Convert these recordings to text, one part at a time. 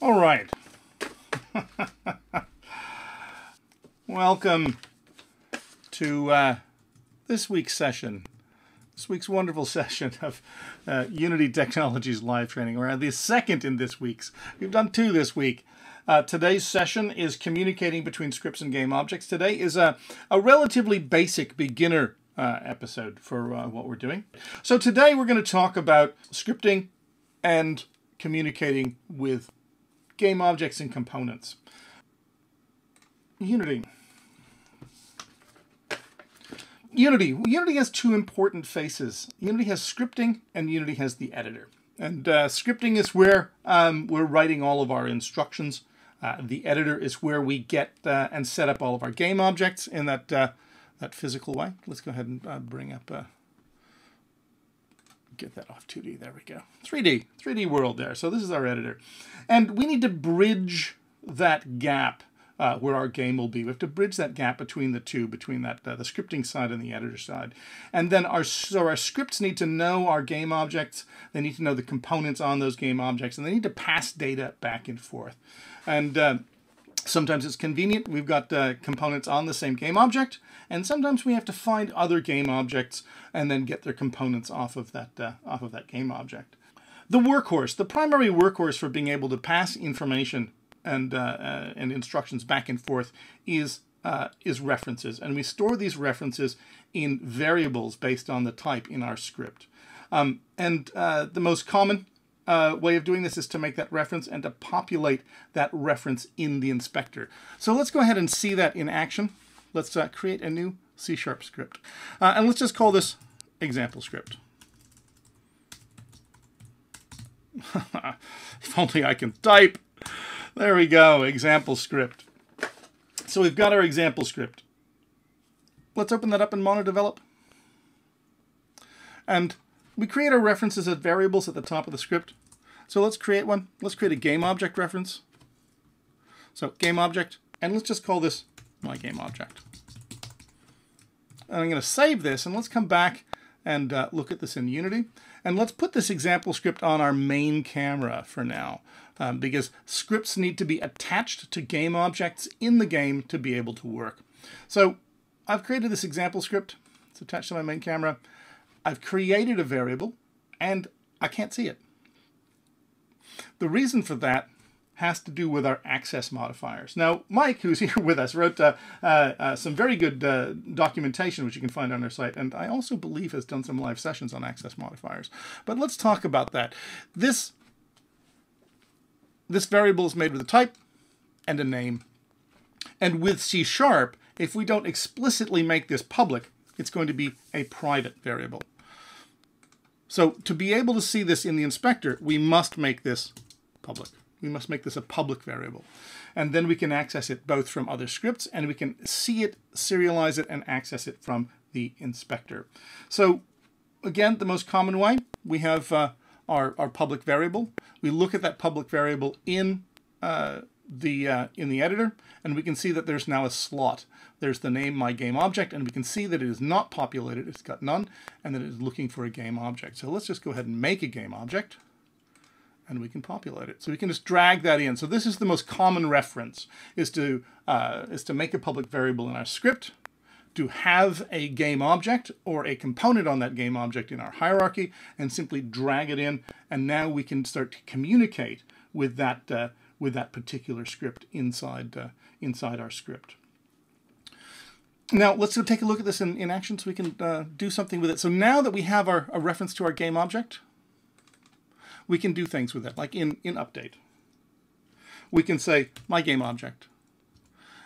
All right. Welcome to this week's session. This week's wonderful session of Unity Technologies live training. We're at the second in this week's. We've done two this week. Today's session is communicating between scripts and game objects. Today is a relatively basic beginner episode for what we're doing. So today we're going to talk about scripting and communicating with game objects and components. Unity has two important faces. Unity has scripting and Unity has the editor. And scripting is where we're writing all of our instructions. The editor is where we get and set up all of our game objects in that physical way. Let's go ahead and bring up, get that off 2D, there we go. 3D world there. So this is our editor. And we need to bridge that gap where our game will be. We have to bridge that gap between the two, between that the scripting side and the editor side. And then our scripts need to know our game objects. They need to know the components on those game objects, and they need to pass data back and forth. And sometimes it's convenient. We've got components on the same game object, and sometimes we have to find other game objects and then get their components off of that game object. The workhorse, the primary workhorse for being able to pass information and instructions back and forth is references, and we store these references in variables based on the type in our script. The most common way of doing this is to make that reference and to populate that reference in the inspector. So let's go ahead and see that in action. Let's create a new C# script, and let's just call this example script. If only I can type. There we go, example script. So we've got our example script. Let's open that up in MonoDevelop. And we create our references as variables at the top of the script. So let's create one. Let's create a game object reference. So game object, and let's just call this my game object. And I'm going to save this, and let's come back and look at this in Unity. And let's put this example script on our main camera for now, because scripts need to be attached to game objects in the game to be able to work. So I've created this example script. It's attached to my main camera. I've created a variable, and I can't see it. The reason for that has to do with our access modifiers. Now, Mike, who's here with us, wrote some very good documentation, which you can find on our site, and I also believe has done some live sessions on access modifiers. But let's talk about that. This variable is made with a type and a name. And with C#, if we don't explicitly make this public, it's going to be a private variable. So to be able to see this in the inspector, we must make this public. We must make this a public variable. And then we can access it both from other scripts, and we can see it, serialize it, and access it from the inspector. So again, the most common way, we have our public variable. We look at that public variable in the editor, and we can see that there's now a slot. There's the name my game object, and we can see that it is not populated, it's got none, and that it is looking for a game object. So let's just go ahead and make a game object, and we can populate it. So we can just drag that in. So this is the most common reference, is to make a public variable in our script, to have a game object or a component on that game object in our hierarchy, and simply drag it in, and now we can start to communicate with that particular script inside our script. Now let's take a look at this in action so we can do something with it. So now that we have a reference to our game object, we can do things with it, like in update. We can say my game object,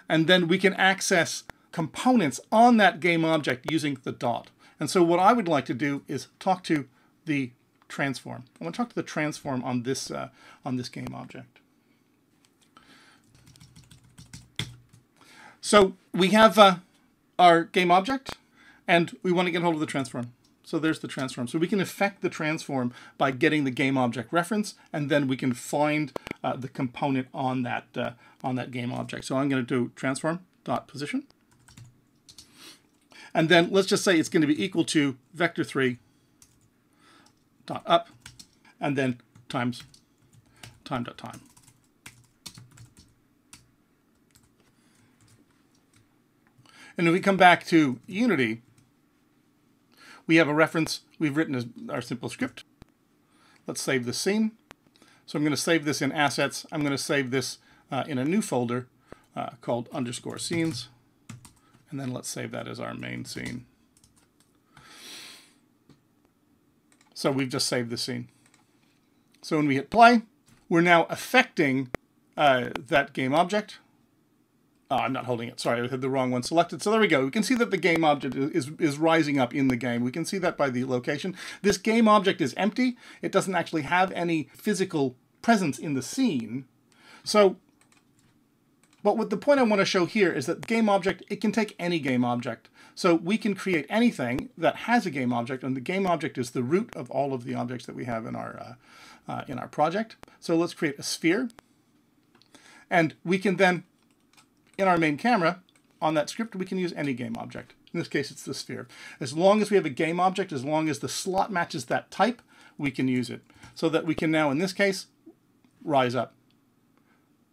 and then we can access components on that game object using the dot. And so what I would like to do is talk to the transform. I want to talk to the transform on this game object. So we have our game object, and we want to get hold of the transform. So there's the transform. So we can affect the transform by getting the game object reference, and then we can find the component on that game object. So I'm going to do transform.position. And then let's just say it's going to be equal to vector3 dot up, and then times time.time. And if we come back to Unity, we have a reference. We've written our simple script. Let's save the scene. So I'm going to save this in assets. I'm going to save this in a new folder called _scenes. And then let's save that as our main scene. So we've just saved the scene. So when we hit play, we're now affecting that game object. I'm not holding it. Sorry, I had the wrong one selected. So there we go. We can see that the game object is rising up in the game. We can see that by the location. This game object is empty. It doesn't actually have any physical presence in the scene. So, but what the point I want to show here is that game object, it can take any game object. So we can create anything that has a game object, and the game object is the root of all of the objects that we have in our project. So let's create a sphere. And we can then, in our main camera, on that script, we can use any game object. In this case, it's the sphere. As long as we have a game object, as long as the slot matches that type, we can use it. So that we can now, in this case, rise up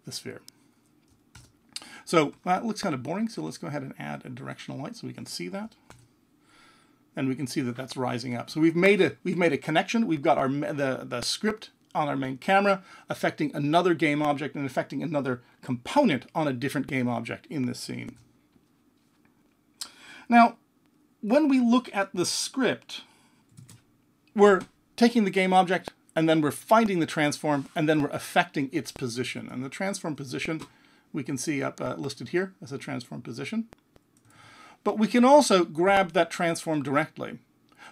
the sphere. So that looks kind of boring, so let's go ahead and add a directional light so we can see that. And we can see that that's rising up. So we've made a connection. We've got the script on our main camera affecting another game object and affecting another component on a different game object in this scene. Now, when we look at the script, we're taking the game object and then we're finding the transform and then we're affecting its position. And the transform position we can see up listed here as a transform position. But we can also grab that transform directly.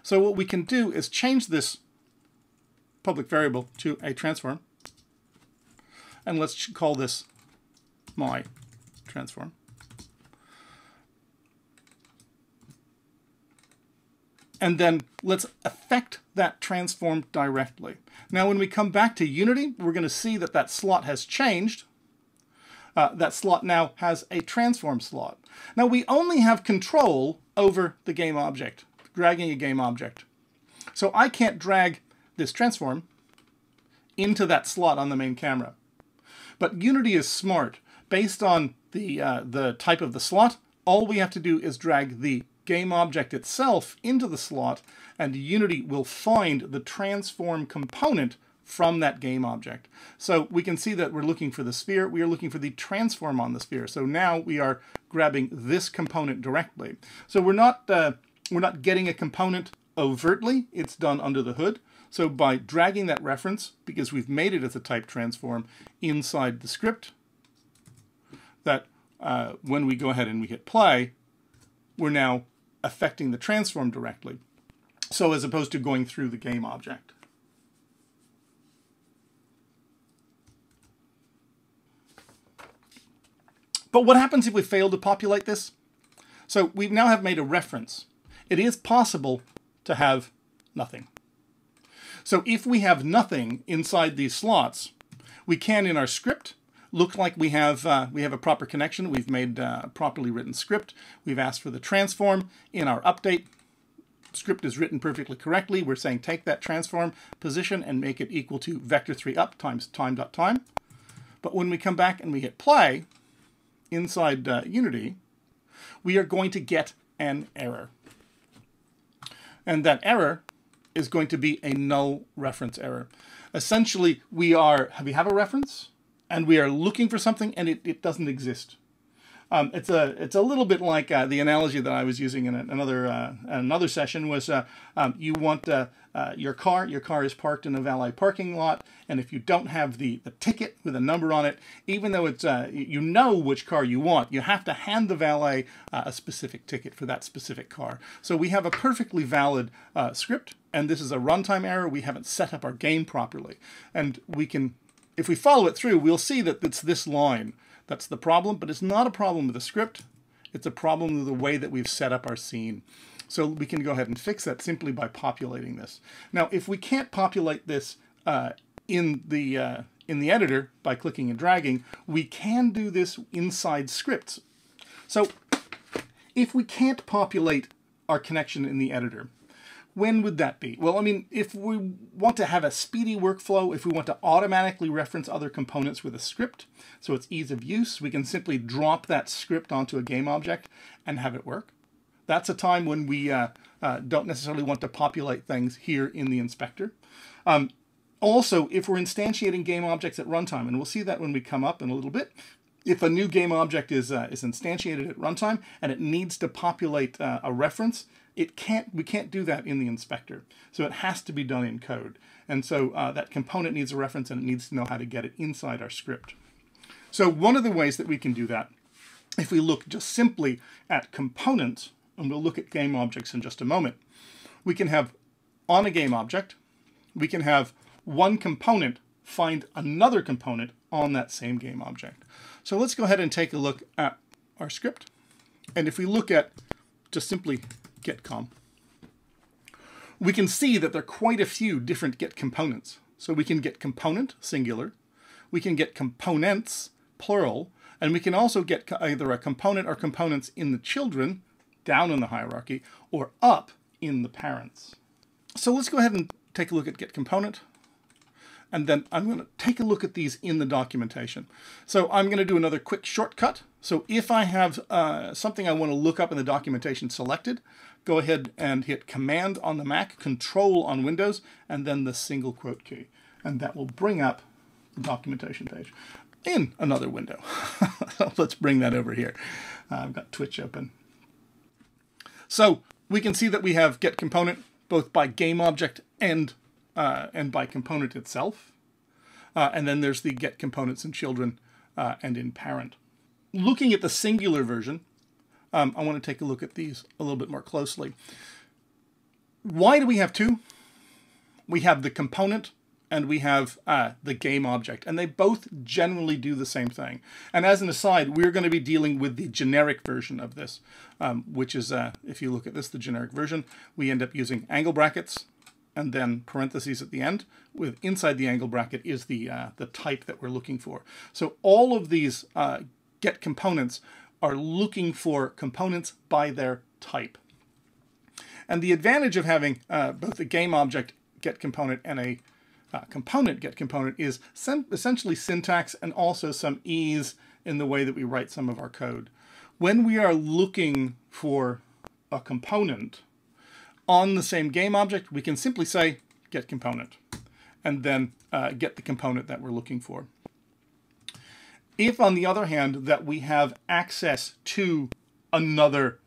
So what we can do is change this public variable to a transform. And let's call this my transform. And then let's affect that transform directly. Now when we come back to Unity, we're going to see that that slot has changed. That slot now has a transform slot. Now we only have control over the game object, dragging a game object. So I can't drag this transform into that slot on the main camera. But Unity is smart. Based on the type of the slot, all we have to do is drag the game object itself into the slot, and Unity will find the transform component from that game object. So we can see that we're looking for the sphere. We are looking for the transform on the sphere. So now we are grabbing this component directly. So we're not getting a component overtly. It's done under the hood. So by dragging that reference, because we've made it as a type transform inside the script, that when we go ahead and we hit play, we're now affecting the transform directly. So as opposed to going through the game object. But what happens if we fail to populate this? So we now have made a reference. It is possible to have nothing. So if we have nothing inside these slots, we can, in our script, look like we have a proper connection. We've made a properly written script. We've asked for the transform. In our update, script is written perfectly correctly. We're saying take that transform position and make it equal to vector3 up times time.time. But when we come back and we hit play, inside Unity, we are going to get an error. And that error is going to be a null reference error. Essentially, we have a reference, and we are looking for something, and it doesn't exist. It's a little bit like the analogy that I was using in another session was you want your car is parked in a valet parking lot, and if you don't have the ticket with a number on it, even though it's you know which car you want, you have to hand the valet a specific ticket for that specific car. So we have a perfectly valid script, and this is a runtime error. We haven't set up our game properly, and we can, if we follow it through, we'll see that it's this line. That's the problem, but it's not a problem with the script. It's a problem with the way that we've set up our scene. So we can go ahead and fix that simply by populating this. Now, if we can't populate this in the editor by clicking and dragging, we can do this inside scripts. So if we can't populate our connection in the editor, When would that be? Well, I mean, if we want to have a speedy workflow, if we want to automatically reference other components with a script, so it's ease of use, we can simply drop that script onto a game object and have it work. That's a time when we don't necessarily want to populate things here in the inspector. Also, if we're instantiating game objects at runtime, and we'll see that when we come up in a little bit, if a new game object is instantiated at runtime and it needs to populate a reference, we can't do that in the inspector. So it has to be done in code. And so that component needs a reference and it needs to know how to get it inside our script. So one of the ways that we can do that, if we look just simply at components, and we'll look at game objects in just a moment, we can have on a game object, we can have one component find another component on that same game object. So let's go ahead and take a look at our script. And if we look at just simply getCom, we can see that there are quite a few different get components. So we can get component, singular, we can get components, plural, and we can also get either a component or components in the children, down in the hierarchy, or up in the parents. So let's go ahead and take a look at get component. And then I'm going to take a look at these in the documentation. So I'm going to do another quick shortcut. So if I have something I want to look up in the documentation selected, go ahead and hit Command on the Mac, Control on Windows, and then the single quote key. And that will bring up the documentation page in another window. Let's bring that over here. I've got Twitch open. So we can see that we have get component both by game object and by component itself. And then there's the get components in children and in parent. Looking at the singular version, I want to take a look at these a little bit more closely. Why do we have two? We have the component and we have the game object, and they both generally do the same thing. And as an aside, we're going to be dealing with the generic version of this, which is, if you look at this, the generic version, we end up using angle brackets and then parentheses at the end. With inside the angle bracket is the type that we're looking for. So all of these get components are looking for components by their type. And the advantage of having both a game object get component and a component get component is essentially syntax and also some ease in the way that we write some of our code. When we are looking for a component on the same game object, we can simply say get component and then get the component that we're looking for. If, on the other hand, that we have access to another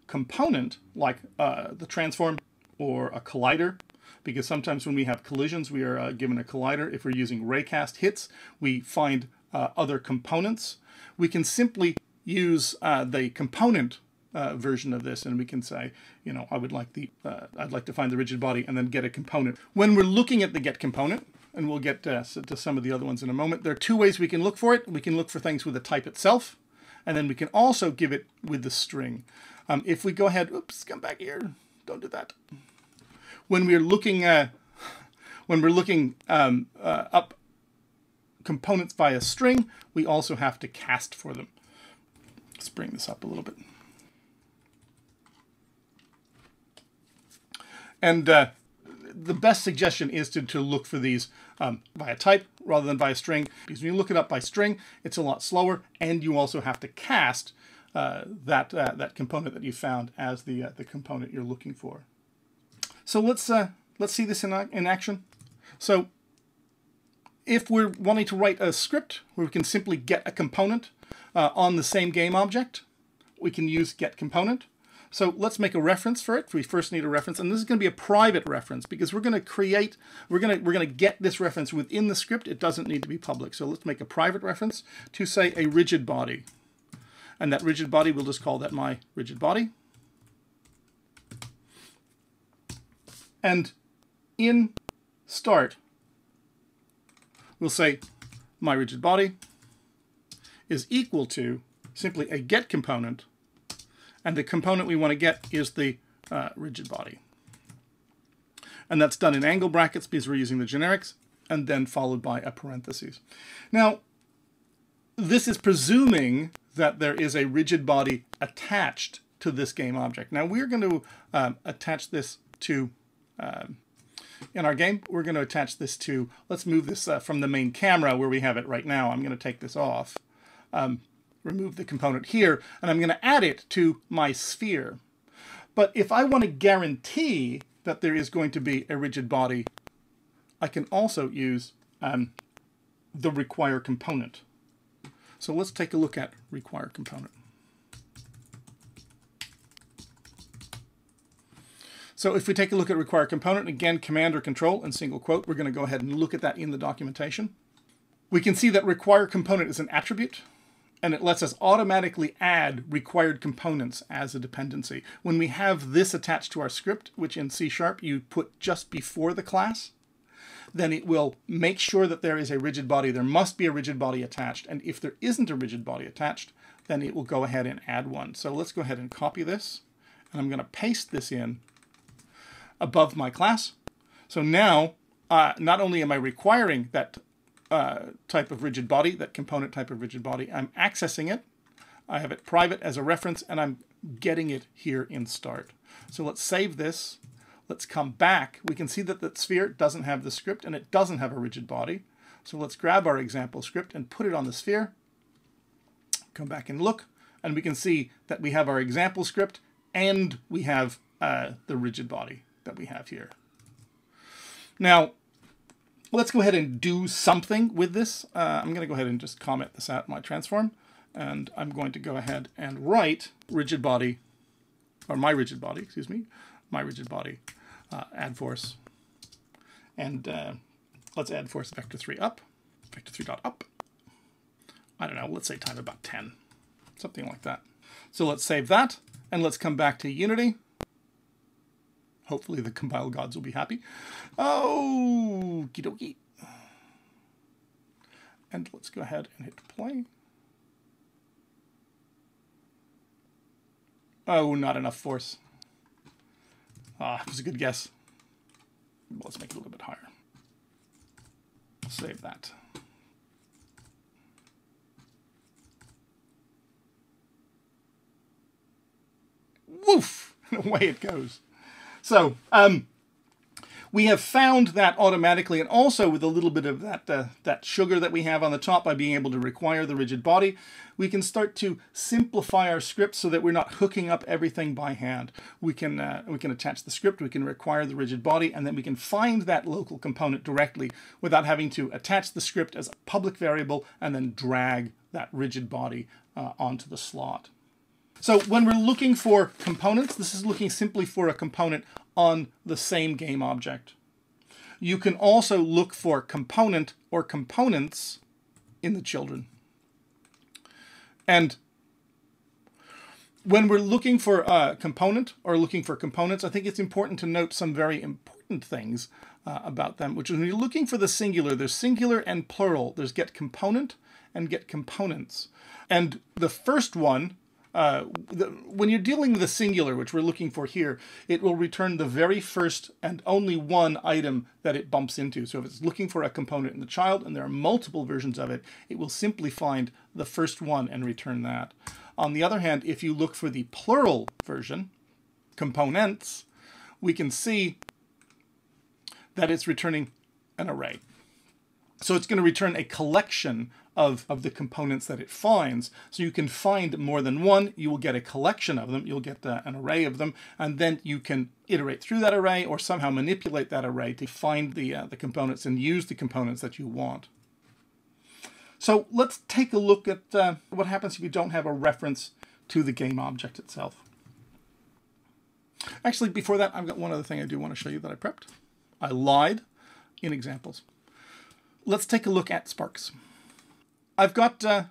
component, like the transform or a collider, because sometimes when we have collisions, we are given a collider. If we're using raycast hits, we find other components. We can simply use the component version of this, and we can say, you know, I'd like to find the rigid body and then get a component. When we're looking at the get component, and we'll get to some of the other ones in a moment, there are two ways we can look for it. We can look for things with the type itself, and then we can also give it with the string. If we go ahead, oops, come back here, don't do that. When we're looking up components via string, we also have to cast for them. Let's bring this up a little bit. And the best suggestion is to look for these via type rather than via string, because when you look it up by string, it's a lot slower, and you also have to cast that component that you found as the component you're looking for. So let's see this in action. So if we're wanting to write a script where we can simply get a component on the same game object, we can use get component. So let's make a reference for it. We first need a reference, and this is going to be a private reference because we're going to get this reference within the script. It doesn't need to be public. So let's make a private reference to say a rigid body, and that rigid body, we'll just call that my rigid body. And in start, we'll say my rigid body is equal to simply a get component, and the component we want to get is the rigid body. And that's done in angle brackets because we're using the generics, and then followed by a parentheses. Now, this is presuming that there is a rigid body attached to this game object. Now, we're going to attach this to in our game. We're going to attach this to, let's move this from the main camera where we have it right now. I'm going to take this off, remove the component here, and I'm going to add it to my sphere. But if I want to guarantee that there is going to be a rigid body, I can also use the require component. So let's take a look at require component. So if we take a look at require component, again, command or control and single quote, we're going to go ahead and look at that in the documentation. We can see that require component is an attribute, and it lets us automatically add required components as a dependency. When we have this attached to our script, which in C# you put just before the class, then it will make sure that there is a rigid body. There must be a rigid body attached. And if there isn't a rigid body attached, then it will go ahead and add one. So let's go ahead and copy this. And I'm going to paste this in above my class. So now, not only am I requiring that type of rigid body, that component type of rigid body, I'm accessing it. I have it private as a reference, and I'm getting it here in start. So let's save this. Let's come back. We can see that the sphere doesn't have the script and it doesn't have a rigid body. So let's grab our example script and put it on the sphere. Come back and look, and we can see that we have our example script and we have the rigid body that we have here. Now, let's go ahead and do something with this. I'm going to go ahead and just comment this out in my transform, and I'm going to go ahead and write rigid body, or my rigid body, excuse me, my rigid body, add force, and let's add force vector 3 up, vector 3 dot up. I don't know, let's say time about 10, something like that. So let's save that, and let's come back to Unity. Hopefully the compile gods will be happy. Oh, okie dokie. And let's go ahead and hit play. Oh, not enough force. Ah, it was a good guess. Let's make it a little bit higher. Save that. Woof! Away it goes. So, we have found that automatically, and also with a little bit of that sugar that we have on the top by being able to require the rigid body, we can start to simplify our script so that we're not hooking up everything by hand. We can attach the script, we can require the rigid body, and then we can find that local component directly without having to attach the script as a public variable and then drag that rigid body onto the slot. So when we're looking for components, this is looking simply for a component on the same game object. You can also look for component or components in the children. And when we're looking for a component or looking for components, I think it's important to note some very important things about them, which is when you're looking for the singular, there's singular and plural. There's get component and get components. And the first one, when you're dealing with a singular, which we're looking for here, it will return the very first and only one item that it bumps into. So if it's looking for a component in the child and there are multiple versions of it, it will simply find the first one and return that. On the other hand, if you look for the plural version, components, we can see that it's returning an array. So it's going to return a collection of the components that it finds. So you can find more than one, you will get a collection of them, you'll get an array of them, and then you can iterate through that array or somehow manipulate that array to find the components and use the components that you want. So let's take a look at what happens if you don't have a reference to the game object itself. Actually, before that, I've got one other thing I do want to show you that I prepped. I lied in examples. Let's take a look at sparks. I've got a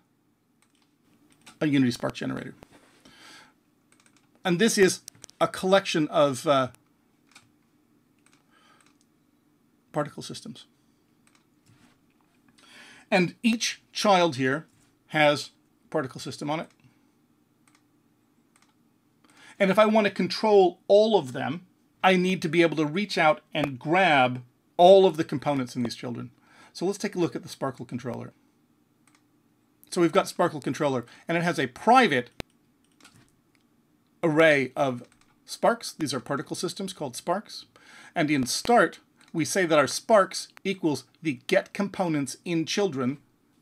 Unity spark generator. And this is a collection of particle systems. And each child here has a particle system on it. And if I want to control all of them, I need to be able to reach out and grab all of the components in these children. So let's take a look at the Sparkle controller. So we've got Sparkle controller, and it has a private array of sparks. These are particle systems called sparks. And in start, we say that our sparks equals the get components in children,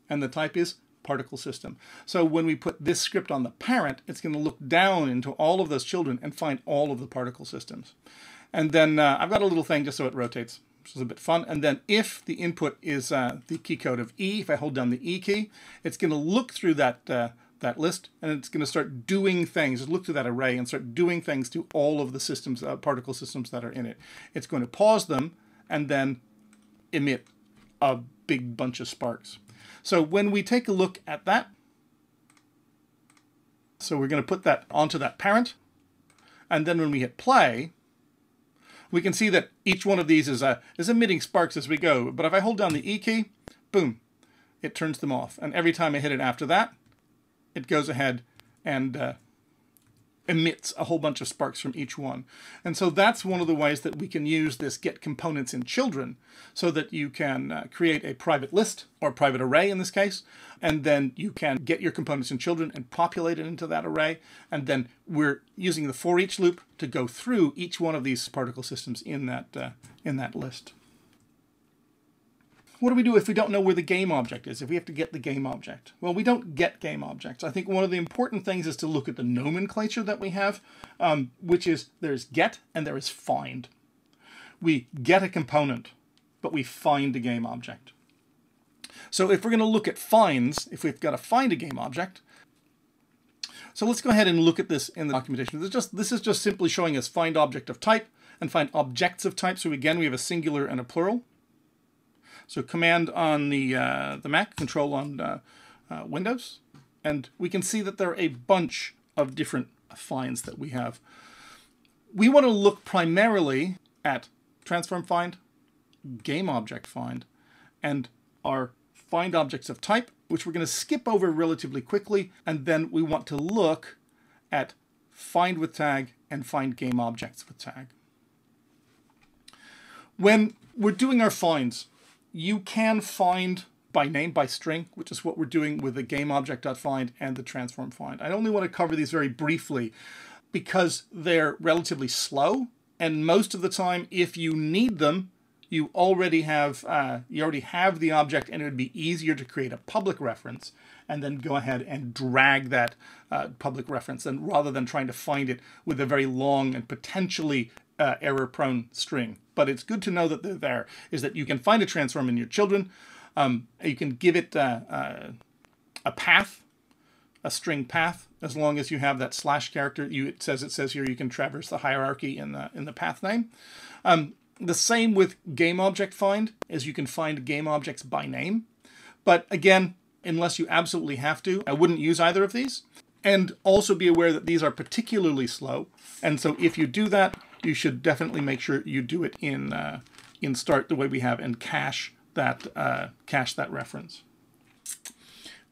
and the type is particle system. So when we put this script on the parent, it's going to look down into all of those children and find all of the particle systems. And then I've got a little thing just so it rotates, which is a bit fun. And then if the input is the key code of E, if I hold down the E key, it's going to look through that list, and it's going to start doing things. Just look through that array and start doing things to all of the systems, particle systems that are in it. It's going to pause them and then emit a big bunch of sparks. So when we take a look at that, so we're going to put that onto that parent, and then when we hit play, we can see that each one of these is emitting sparks as we go. But if I hold down the E key, boom, it turns them off. And every time I hit it after that, it goes ahead and emits a whole bunch of sparks from each one. And so that's one of the ways that we can use this get components in children, so that you can create a private list, or private array in this case, and then you can get your components in children and populate it into that array. And then we're using the for each loop to go through each one of these particle systems in that list. What do we do if we don't know where the game object is, if we have to get the game object? Well, we don't get game objects. I think one of the important things is to look at the nomenclature that we have, which is there's get and there is find. We get a component, but we find a game object. So if we're going to look at finds, if we've got to find a game object, so let's go ahead and look at this in the documentation. This is just simply showing us find object of type and find objects of type. So again, we have a singular and a plural. So command on the Mac, control on Windows, and we can see that there are a bunch of different finds that we have. We want to look primarily at transform find, game object find, and our find objects of type, which we're going to skip over relatively quickly, and then we want to look at find with tag and find game objects with tag. When we're doing our finds, you can find by name, by string, which is what we're doing with the GameObject.find and the transform find. I only want to cover these very briefly because they're relatively slow, and most of the time, if you need them, you already have the object, and it would be easier to create a public reference and then go ahead and drag that public reference, and rather than trying to find it with a very long and potentially error-prone string. But it's good to know that they're there, is that you can find a transform in your children. You can give it a path, a string path, as long as you have that slash character. It says here you can traverse the hierarchy in the path name. The same with GameObject find, is you can find game objects by name. But again, unless you absolutely have to, I wouldn't use either of these. And also be aware that these are particularly slow. And so if you do that, you should definitely make sure you do it in start the way we have, and cache that reference.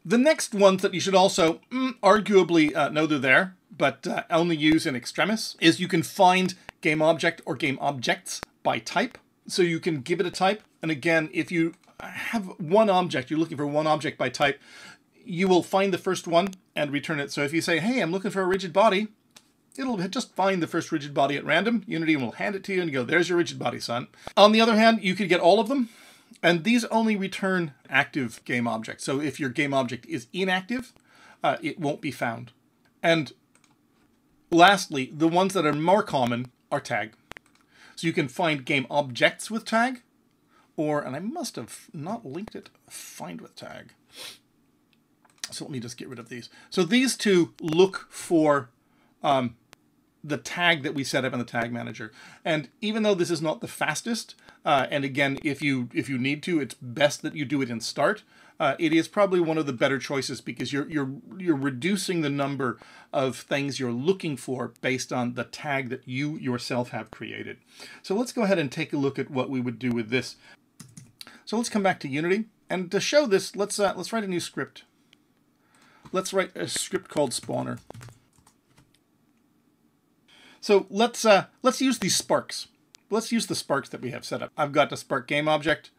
The next ones that you should also arguably know they're there, but only use in extremis, is you can find game object or game objects by type. So you can give it a type. And again, if you have one object, you're looking for one object by type, you will find the first one and return it. So if you say, hey, I'm looking for a rigid body, it'll just find the first rigid body at random. Unity will hand it to you and go, there's your rigid body, son. On the other hand, you could get all of them, and these only return active game objects. So if your game object is inactive, it won't be found. And lastly, the ones that are more common are tag. So you can find game objects with tag, or, and I must have not linked it, find with tag. So let me just get rid of these. So these two look for the tag that we set up in the tag manager. And even though this is not the fastest, and again, if you need to, it's best that you do it in start. It is probably one of the better choices, because you're reducing the number of things you're looking for based on the tag that you yourself have created. So let's go ahead and take a look at what we would do with this. So let's come back to Unity, and to show this, let's write a new script. Let's write a script called spawner. So let's use these sparks. Let's use the sparks that we have set up. I've got a Spark game object,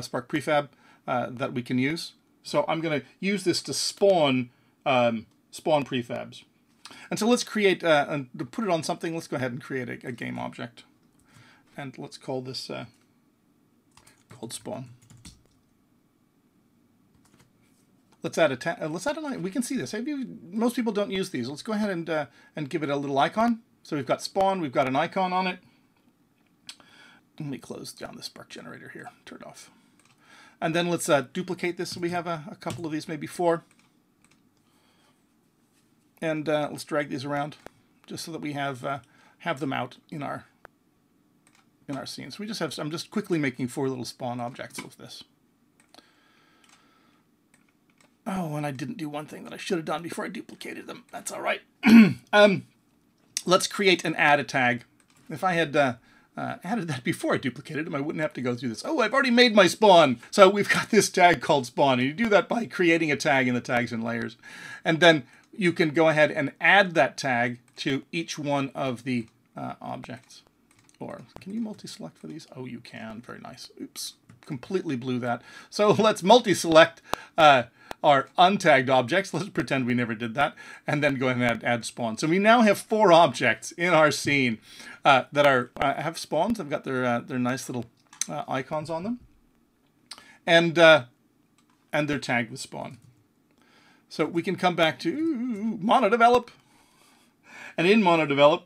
Spark prefab that we can use. So I'm going to use this to spawn prefabs. And so let's create, and to put it on something, let's go ahead and create a game object. And let's call this called spawn. Let's add a let's add an. We can see this. Most people don't use these. Let's go ahead and give it a little icon. So we've got spawn. We've got an icon on it. Let me close down the spark generator here. Turn it off. And then let's duplicate this. We have a couple of these, maybe 4. And let's drag these around, just so that we have them out in our scene. So we just have. I'm just quickly making 4 little spawn objects with this. Oh, and I didn't do one thing that I should have done before I duplicated them. That's all right. Let's create and add a tag. If I had added that before I duplicated them, I wouldn't have to go through this. Oh, I've already made my spawn. So we've got this tag called spawn. And you do that by creating a tag in the tags and layers. And then you can go ahead and add that tag to each one of the objects. Or can you multi-select for these? Oh, you can. Very nice. Oops. Completely blew that. So let's multi-select our untagged objects. Let's pretend we never did that. And then go ahead and add spawn. So we now have 4 objects in our scene that are have spawns. They've got their nice little icons on them. And they're tagged with spawn. So we can come back to MonoDevelop. And in MonoDevelop,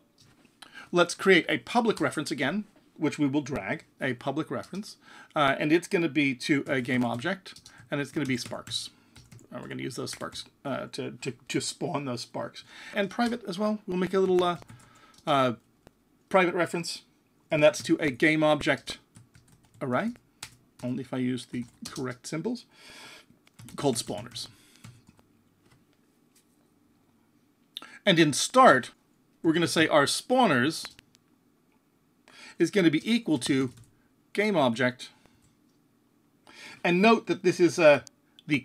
let's create a public reference again, which we will drag, a public reference. And it's going to be to a game object, and it's going to be sparks. We're going to use those sparks to spawn those sparks. And private as well. We'll make a little private reference, and that's to a game object array, only if I use the correct symbols, called spawners. And in start, we're going to say our spawners is going to be equal to GameObject. And note that this is the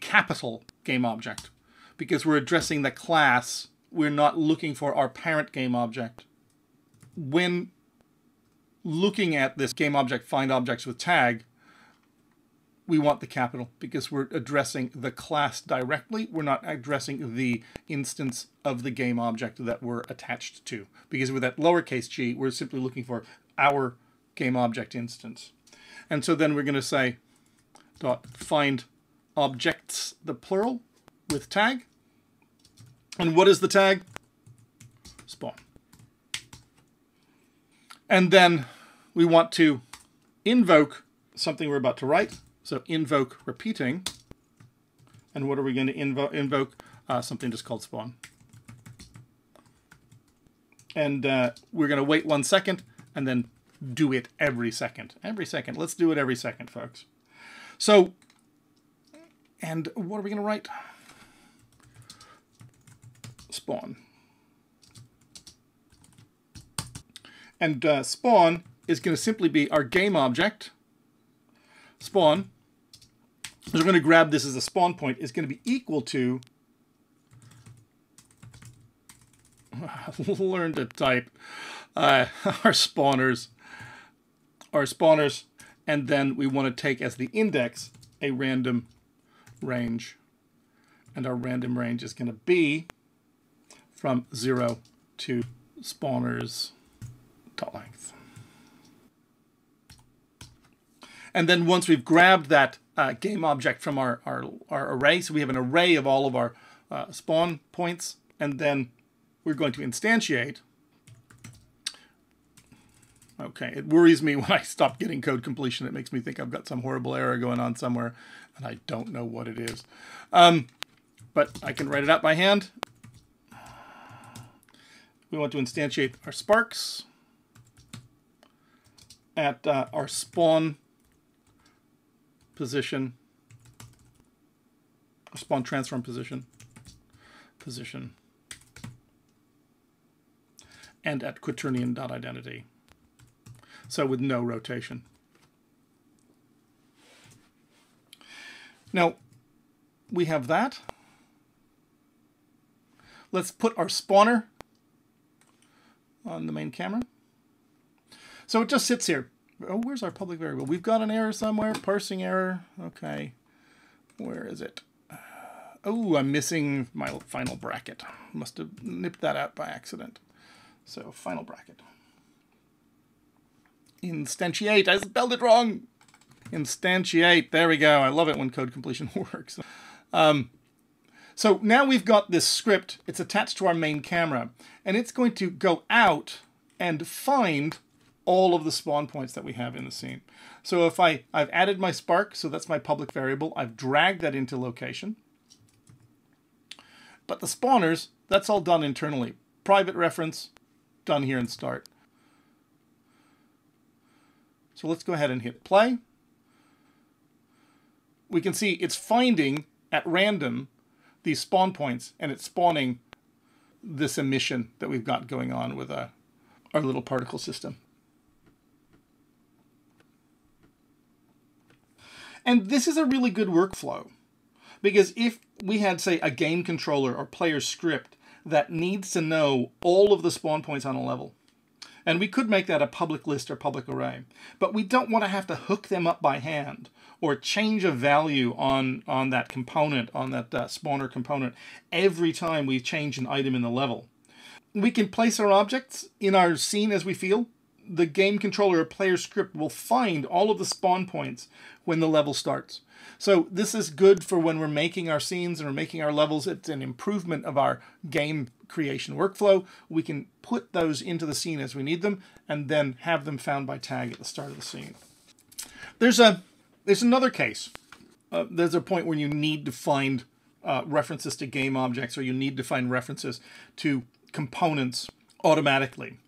capital GameObject, because we're addressing the class. We're not looking for our parent GameObject. When looking at this GameObject find objects with tag, we want the capital because we're addressing the class directly. We're not addressing the instance of the GameObject that we're attached to. Because with that lowercase g, we're simply looking for our GameObject instance. And so then we're going to say dot find objects, the plural, with tag. And what is the tag? Spawn. And then we want to invoke something we're about to write. So invoke repeating. And what are we going to invoke? Something just called spawn. And we're going to wait 1 second and then do it every second. Every second. Let's do it every second, folks. So, and what are we going to write? Spawn. And spawn is going to simply be our game object. Spawn. So we're going to grab this as a spawn point. Is going to be equal to learn to type our spawners. And then we want to take as the index a random range. And our random range is going to be from 0 to spawners.length. And then once we've grabbed that game object from our array, so we have an array of all of our spawn points, and then we're going to instantiate. Okay, it worries me when I stop getting code completion. It makes me think I've got some horrible error going on somewhere, and I don't know what it is. But I can write it out by hand. We want to instantiate our sparks at our spawn position, spawn transform position, and at quaternion.identity. So with no rotation. Now, we have that. Let's put our spawner on the main camera. So it just sits here. Oh, where's our public variable? We've got an error somewhere. Parsing error. Okay. Where is it? Oh, I'm missing my final bracket. Must have nipped that out by accident. So final bracket. Instantiate, I spelled it wrong. Instantiate, there we go. I love it when code completion works. So now we've got this script, it's attached to our main camera, and it's going to go out and find all of the spawn points that we have in the scene. So if I've added my spark, so that's my public variable, I've dragged that into location. But the spawners, that's all done internally. Private reference, done here in start. So let's go ahead and hit play. We can see it's finding at random these spawn points, and it's spawning this emission that we've got going on with our little particle system. And this is a really good workflow, because if we had, say, a game controller or player script that needs to know all of the spawn points on a level, and we could make that a public list or public array, but we don't want to have to hook them up by hand or change a value on that component, on that spawner component, every time we change an item in the level. We can place our objects in our scene as we feel. The game controller or player script will find all of the spawn points when the level starts. So this is good for when we're making our scenes and we're making our levels. It's an improvement of our game creation workflow. We can put those into the scene as we need them and then have them found by tag at the start of the scene. There's another case. There's a point where you need to find references to game objects, or you need to find references to components automatically.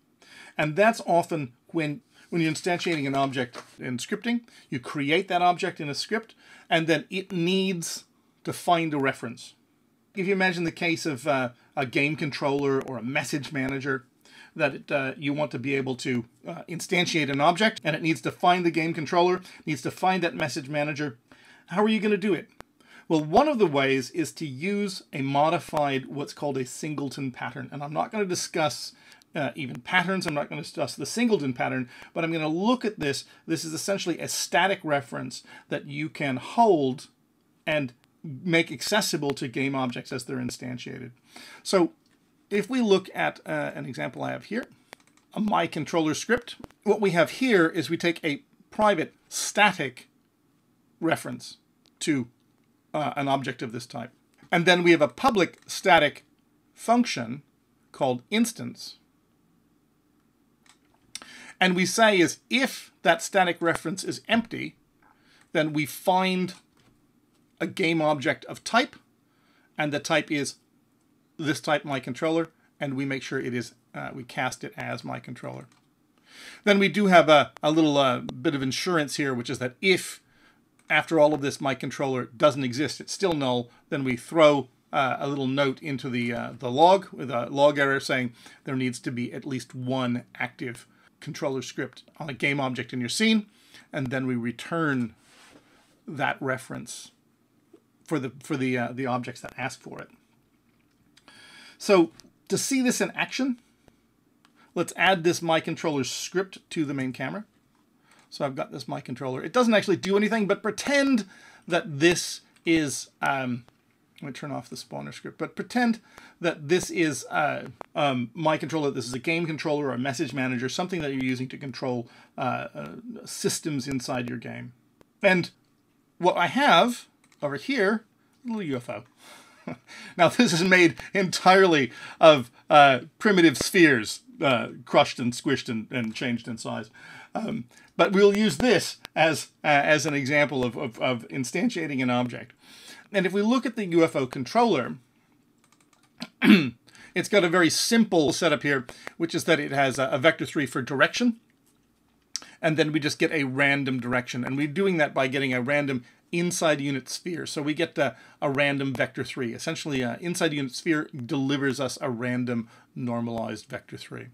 And that's often when you're instantiating an object in scripting, you create that object in a script, and then it needs to find a reference. If you imagine the case of a game controller or a message manager, that you want to be able to instantiate an object, and it needs to find the game controller, needs to find that message manager. How are you going to do it? Well, one of the ways is to use a modified, what's called a singleton pattern. And I'm not going to discuss even patterns. I'm not going to discuss the singleton pattern, but I'm going to look at this. This is essentially a static reference that you can hold and make accessible to game objects as they're instantiated. So if we look at an example I have here, a my controller script, what we have here is we take a private static reference to an object of this type. And then we have a public static function called instance. And we say is if that static reference is empty, then we find a game object of type, and the type is this type my controller, and we make sure it is, we cast it as my controller. Then we do have a little bit of insurance here, which is that if after all of this my controller doesn't exist, it's still null, then we throw a little note into the log with a log error saying there needs to be at least one active controller script on a game object in your scene, and then we return that reference for the objects that ask for it. So to see this in action, let's add this my controller script to the main camera. So I've got this my controller. It doesn't actually do anything, but pretend that this is let me turn off the spawner script, but pretend that this is my controller. This is a game controller or a message manager, something that you're using to control systems inside your game. And what I have over here, a little UFO. Now this is made entirely of primitive spheres, crushed and squished and changed in size. But we'll use this as an example of instantiating an object. And if we look at the UFO controller, it's got a very simple setup here, which is that it has a vector3 for direction, and then we just get a random direction. And we're doing that by getting a random inside unit sphere. So we get a random vector3. Essentially, inside unit sphere delivers us a random normalized vector3.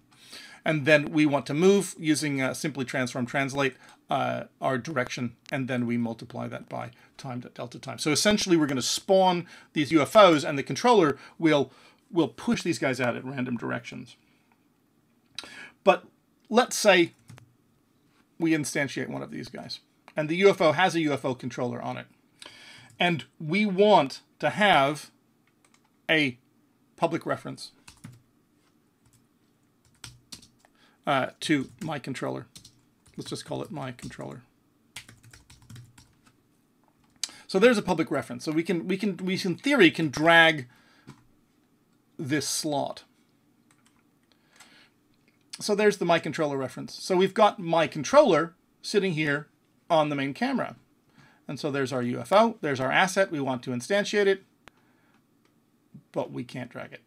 And then we want to move using simply transform translate our direction, and then we multiply that by delta time. So essentially we're going to spawn these UFOs, and the controller will push these guys out at random directions. But let's say we instantiate one of these guys, and the UFO has a UFO controller on it. And we want to have a public reference to my controller. Let's just call it my controller. So there's a public reference. So we in theory can drag this slot. So there's the my controller reference. So we've got my controller sitting here on the main camera. And so there's our UFO, there's our asset, we want to instantiate it, but we can't drag it.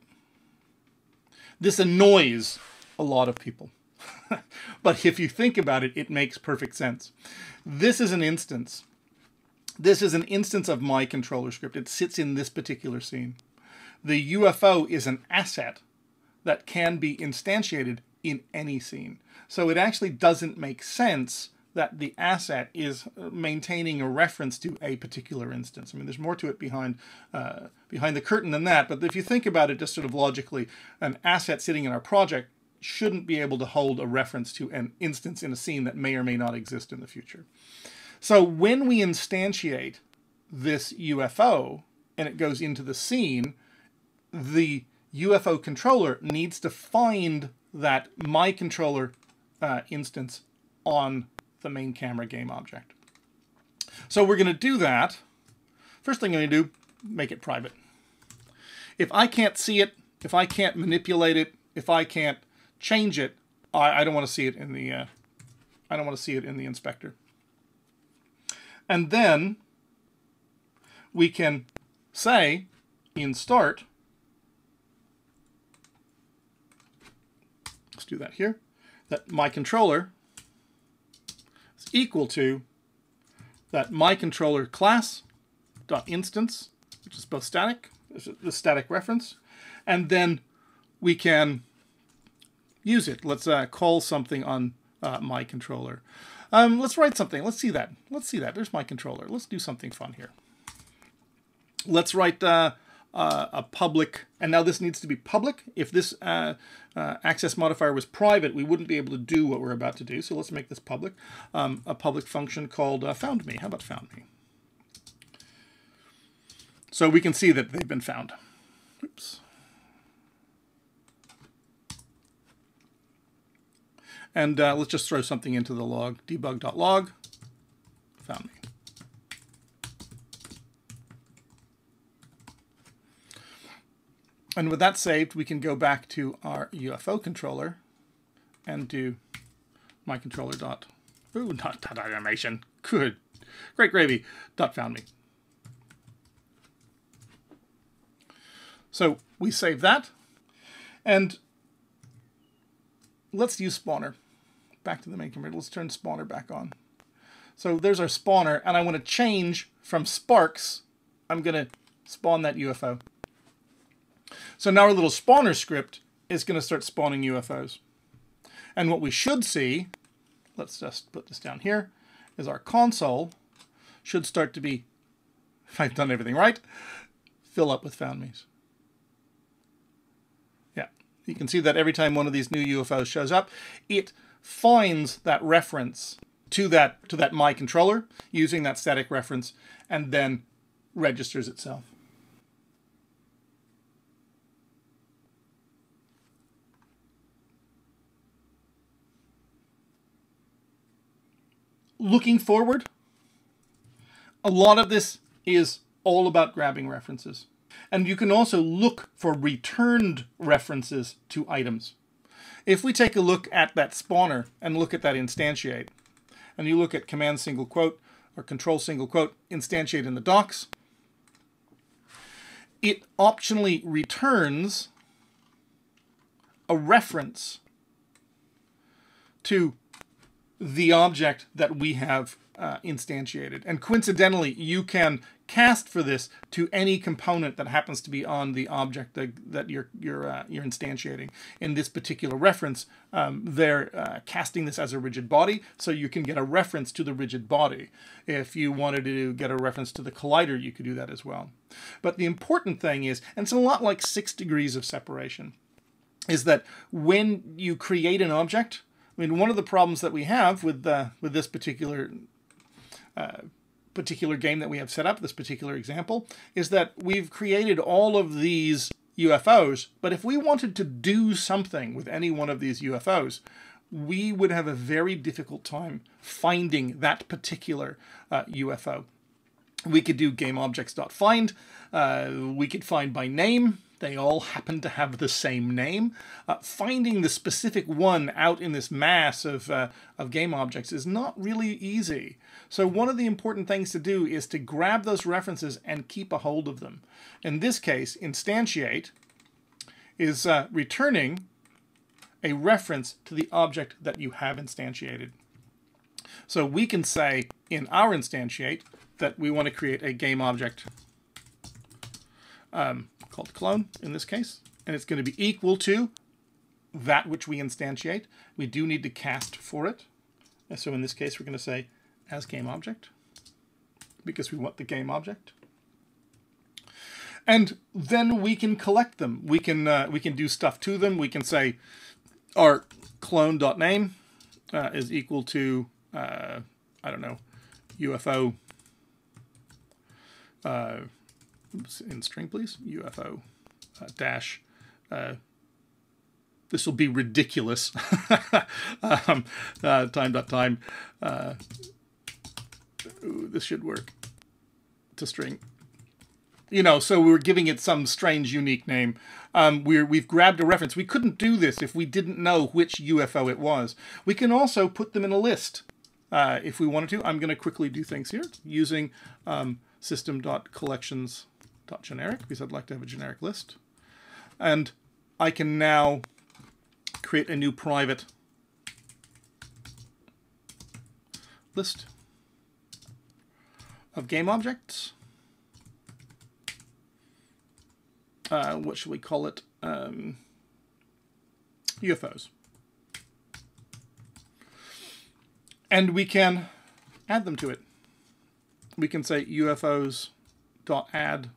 This annoys a lot of people. But if you think about it, it makes perfect sense. This is an instance. This is an instance of my controller script. It sits in this particular scene. The UFO is an asset that can be instantiated in any scene. So it actually doesn't make sense that the asset is maintaining a reference to a particular instance. I mean, there's more to it behind the curtain than that, but if you think about it just sort of logically, an asset sitting in our project shouldn't be able to hold a reference to an instance in a scene that may or may not exist in the future. So when we instantiate this UFO and it goes into the scene, the UFO controller needs to find that my controller instance on the main camera game object. So we're going to do that. First thing I'm going to do, make it private. If I can't see it, if I can't manipulate it, if I can't change it, I don't want to see it in the I don't want to see it in the inspector. And then we can say in start, let's do that here, that my controller is equal to that my controller class dot instance, which is both static, the static reference, and then we can use it. Let's call something on my controller. Let's write something. Let's see that. Let's see that. There's my controller. Let's do something fun here. Let's write a public, and now this needs to be public. If this access modifier was private, we wouldn't be able to do what we're about to do. So let's make this public. A public function called found me. How about found me? So we can see that they've been found. Oops. And let's just throw something into the log, debug.log, found me. And with that saved, we can go back to our UFO controller and do my controller dot, ooh, not dot animation, good, great gravy, dot found me. So we save that, and let's use spawner. Back to the main command. Let's turn spawner back on. So there's our spawner, and I want to change from sparks. I'm going to spawn that UFO. So now our little spawner script is going to start spawning UFOs. And what we should see, let's just put this down here, is our console should start to be, if I've done everything right, fill up with found me's. Yeah, you can see that every time one of these new UFOs shows up, it finds that reference to that my controller using that static reference and then registers itself. Looking forward, a lot of this is all about grabbing references. And you can also look for returned references to items. If we take a look at that spawner and look at that instantiate, and you look at command single quote or control single quote instantiate in the docs, it optionally returns a reference to the object that we have instantiated. And coincidentally, you can cast for this to any component that happens to be on the object that you're instantiating. In this particular reference, they're casting this as a rigid body, so you can get a reference to the rigid body. If you wanted to get a reference to the collider, you could do that as well. But the important thing is, and it's a lot like 6 degrees of separation, is that when you create an object, I mean, one of the problems that we have with this particular game that we have set up, this particular example, is that we've created all of these UFOs, but if we wanted to do something with any one of these UFOs, we would have a very difficult time finding that particular UFO. We could do GameObjects.find. We could find by name. They all happen to have the same name. Finding the specific one out in this mass of game objects is not really easy. So one of the important things to do is to grab those references and keep a hold of them. In this case, instantiate is returning a reference to the object that you have instantiated. So we can say in our instantiate that we want to create a game object called clone in this case, and it's going to be equal to that which we instantiate. We do need to cast for it. And so in this case, we're going to say as game object because we want the game object. And then we can collect them. We can do stuff to them. We can say our clone.name is equal to I don't know, UFO. In string, please. UFO dash. This will be ridiculous. Time. Ooh, this should work. To string. You know, so we're giving it some strange, unique name. We've grabbed a reference. We couldn't do this if we didn't know which UFO it was. We can also put them in a list if we wanted to. I'm going to quickly do things here using system.collections.generic because I'd like to have a generic list. And I can now create a new private list of game objects. What should we call it? UFOs. And we can add them to it. We can say UFOs.add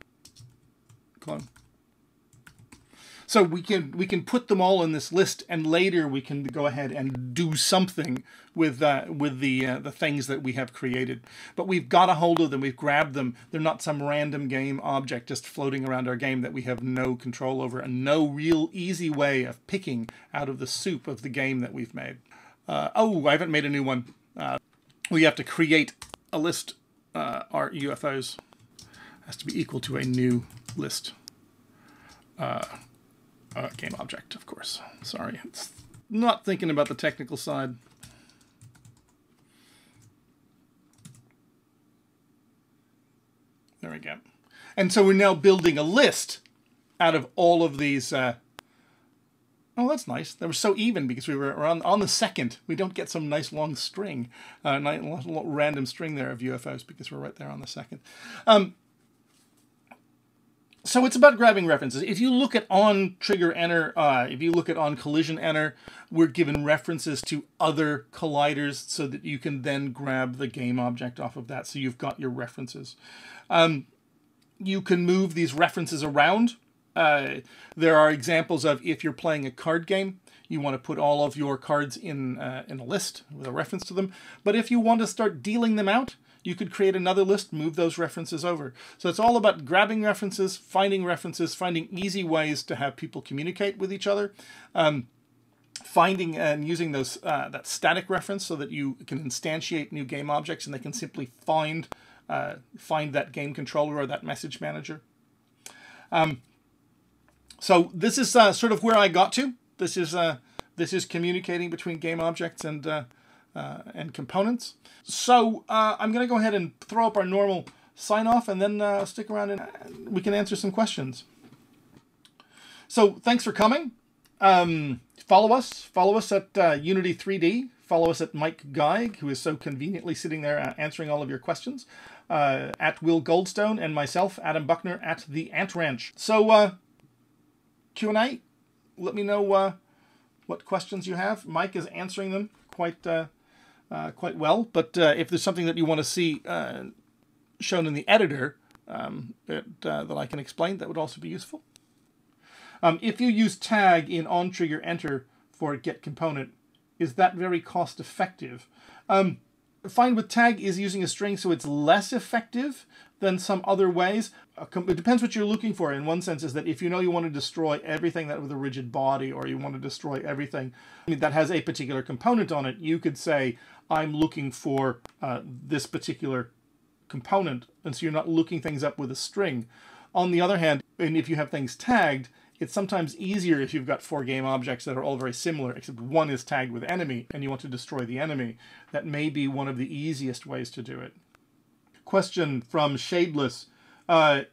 clone. So we can put them all in this list, and later we can go ahead and do something with the things that we have created. But we've got a hold of them. We've grabbed them. They're not some random game object just floating around our game that we have no control over and no real easy way of picking out of the soup of the game that we've made. Oh, I haven't made a new one. We have to create a list. Our UFOs has to be equal to a new list. Game object, of course. Sorry, it's not thinking about the technical side. There we go. And so we're now building a list out of all of these. Oh, that's nice. They were so even because we were on the second. We don't get some nice long string, nice random string there of UFOs because we're right there on the second. So it's about grabbing references. If you look at on trigger enter, if you look at on collision enter, we're given references to other colliders so that you can then grab the game object off of that. So you've got your references. You can move these references around. There are examples of if you're playing a card game, you want to put all of your cards in a list with a reference to them. But if you want to start dealing them out, you could create another list, move those references over. So it's all about grabbing references, finding easy ways to have people communicate with each other, finding and using those that static reference so that you can instantiate new game objects and they can simply find that game controller or that message manager. So this is sort of where I got to. This is communicating between game objects and components. So I'm going to go ahead and throw up our normal sign off and then stick around and we can answer some questions. So thanks for coming. Follow us at Unity3D. Follow us at Mike Geig, who is so conveniently sitting there answering all of your questions. At Will Goldstone and myself, Adam Buckner, at the Ant Ranch. So Q&A. Let me know what questions you have. Mike is answering them quite well, but if there's something that you want to see shown in the editor that I can explain, that would also be useful. If you use tag in onTriggerEnter for get component, is that very cost effective? Find with tag is using a string, so it's less effective than some other ways. It depends what you're looking for. In one sense is that if you know you want to destroy everything that with a rigid body, or you want to destroy everything that has a particular component on it, you could say, I'm looking for this particular component, and so you're not looking things up with a string. On the other hand, and if you have things tagged, it's sometimes easier if you've got 4 game objects that are all very similar, except one is tagged with enemy, and you want to destroy the enemy. That may be one of the easiest ways to do it. Question from Shadeless.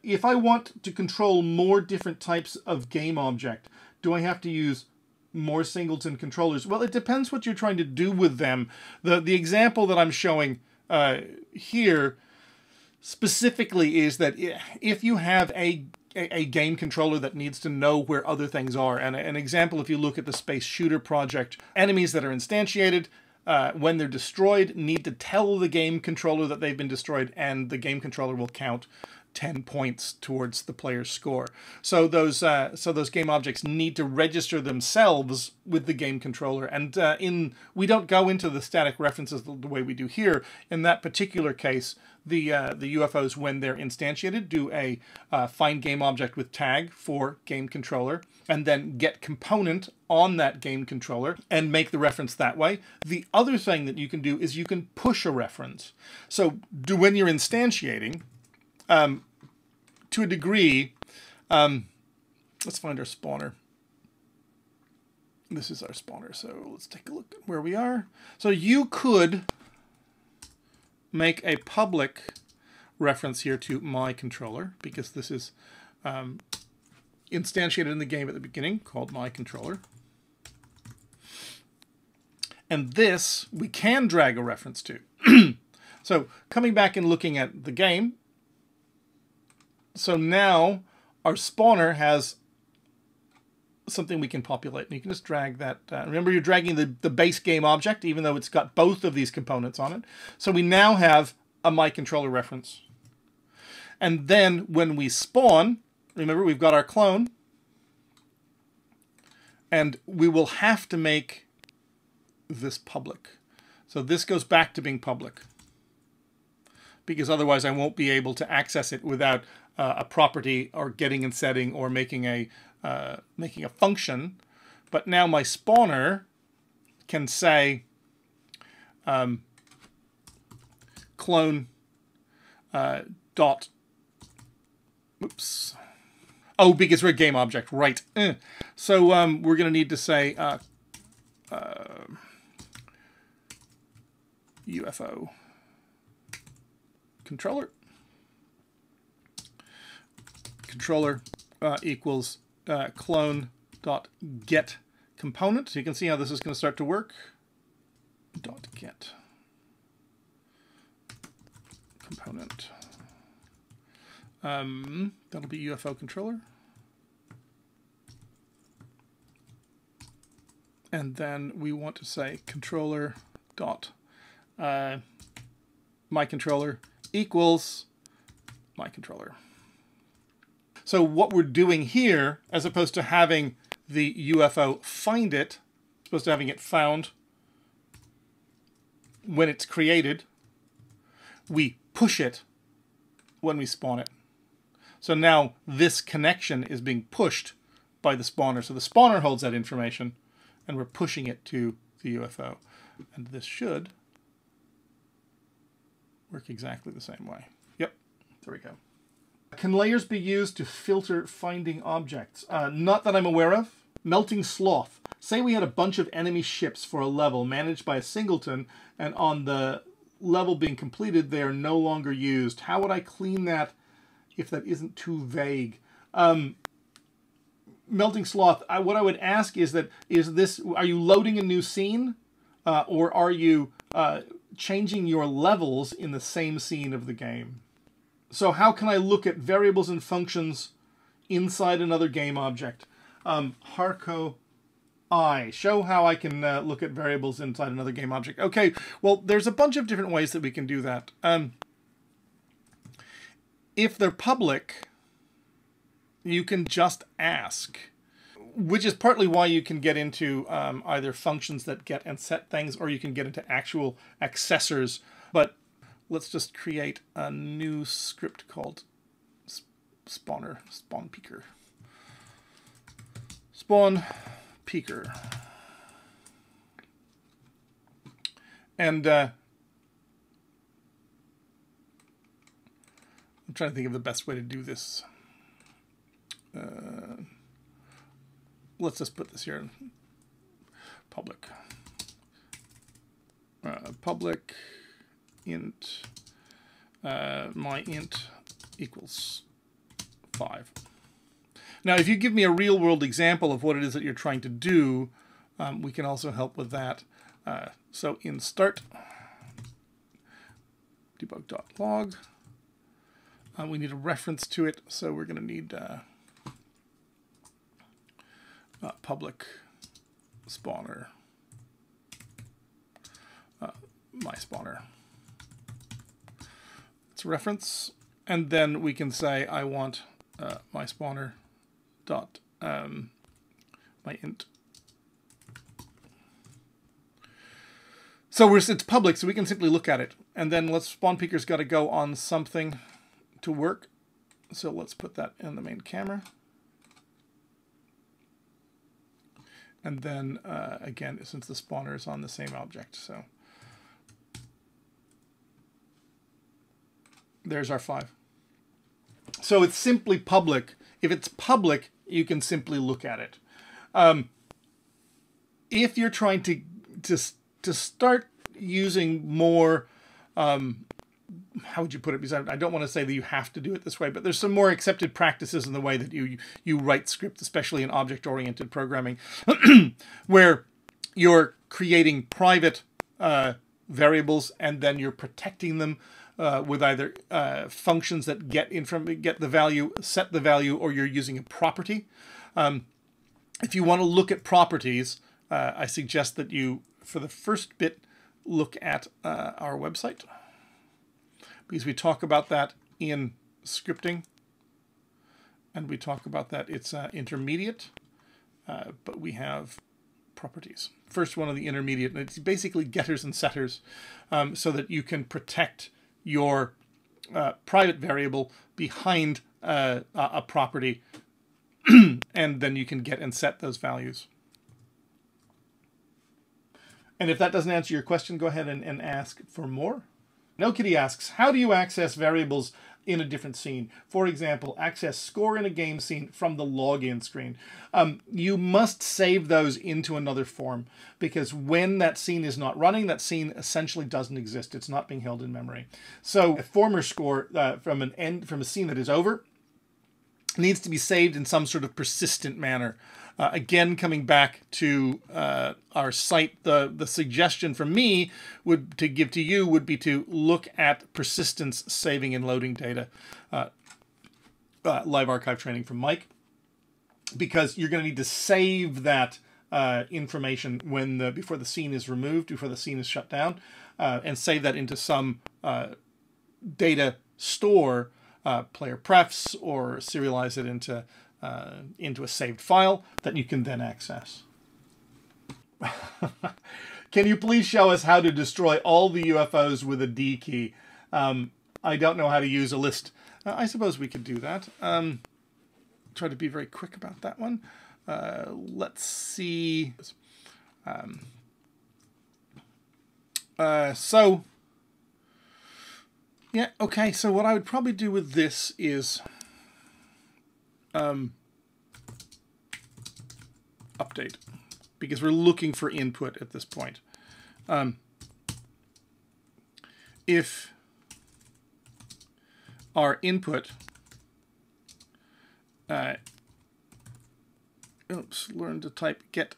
If I want to control more different types of game object, do I have to use more singleton controllers? Well, it depends what you're trying to do with them. The example that I'm showing here specifically is that if you have a game controller that needs to know where other things are, and an example, if you look at the Space Shooter project, enemies that are instantiated, when they're destroyed, need to tell the game controller that they've been destroyed, and the game controller will count 10 points towards the player's score. So those game objects need to register themselves with the game controller. And we don't go into the static references the way we do here. In that particular case, the UFOs, when they're instantiated, do a find game object with tag for game controller, and then get component on that game controller and make the reference that way. The other thing that you can do is you can push a reference. So when you're instantiating, to a degree, let's find our spawner. This is our spawner, so let's take a look at where we are. So you could make a public reference here to my controller, because this is instantiated in the game at the beginning, called my controller. And this we can drag a reference to. So coming back and looking at the game, so now our spawner has something we can populate. And you can just drag that. Remember, you're dragging the base game object, even though it's got both of these components on it. So we now have a my controller reference. And then when we spawn, remember, we've got our clone. And we will have to make this public. So this goes back to being public, because otherwise I won't be able to access it without a property or getting and setting or making a function. But now my spawner can say clone dot, oops. Oh, because we're a game object, right. So we're going to need to say UFO controller equals clone dot get component. So you can see how this is going to start to work. Dot get component. That'll be UFO controller. And then we want to say controller dot my controller equals my controller. So what we're doing here, as opposed to having the UFO find it, as opposed to having it found when it's created, we push it when we spawn it. So now this connection is being pushed by the spawner. So the spawner holds that information, and we're pushing it to the UFO. And this should work exactly the same way. Yep, there we go. Can layers be used to filter finding objects? Not that I'm aware of. Melting Sloth. Say we had a bunch of enemy ships for a level managed by a singleton, and on the level being completed, they are no longer used. How would I clean that if that isn't too vague? Melting Sloth, what I would ask is that, are you loading a new scene? Or are you changing your levels in the same scene of the game? So how can I look at variables and functions inside another game object? Harco I. Show how I can look at variables inside another game object. Okay, well, there's a bunch of different ways that we can do that. If they're public, you can just ask, which is partly why you can get into either functions that get and set things, or you can get into actual accessors But let's just create a new script called spawn peeker. Spawn peeker. And I'm trying to think of the best way to do this. Let's just put this here in public. Public int my int equals 5. Now, if you give me a real-world example of what it is that you're trying to do, we can also help with that. So in start debug.log, we need a reference to it, so we're going to need public spawner, my spawner. It's a reference, and then we can say I want my spawner dot my int. So it's public, so we can simply look at it. And then spawn peeker's got to go on something to work. So let's put that in the main camera. And then again, since the spawner is on the same object, so there's our 5. So it's simply public. If it's public, you can simply look at it. If you're trying to start using more, how would you put it? Because I don't want to say that you have to do it this way, but there's some more accepted practices in the way that you write scripts, especially in object-oriented programming, where you're creating private variables and then you're protecting them with either functions that get the value, set the value, or you're using a property. If you want to look at properties, I suggest that you, for the first bit, look at our website, because we talk about that in scripting, and we talk about that. It's intermediate, but we have properties. First one of the intermediate, and it's basically getters and setters, so that you can protect your private variable behind a property, and then you can get and set those values. And if that doesn't answer your question, go ahead and ask for more. NoKitty asks, how do you access variables in a different scene? For example, access score in a game scene from the login screen. You must save those into another form, because when that scene is not running, that scene essentially doesn't exist. It's not being held in memory. So a former score from a scene that is over needs to be saved in some sort of persistent manner. Again, coming back to our site, the suggestion from me to give to you would be to look at persistence saving and loading data. Live archive training from Mike, because you're going to need to save that information before the scene is removed, before the scene is shut down, and save that into some data store, player prefs, or serialize it into a saved file that you can then access. Can you please show us how to destroy all the UFOs with a D key? I don't know how to use a list. I suppose we could do that. Try to be very quick about that one. Let's see. Yeah, okay, so what I would probably do with this is update, because we're looking for input at this point. If our input, learn to type get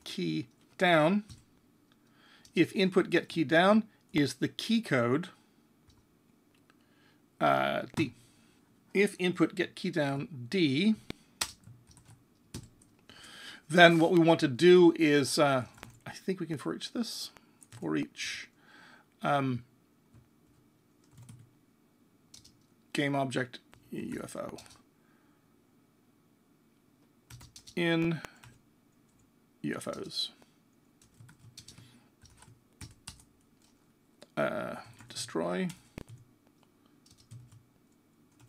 key down. If input get key down is the key code D. If input get key down D, then what we want to do is, I think we can for each this, for each GameObject UFO in UFOs. destroy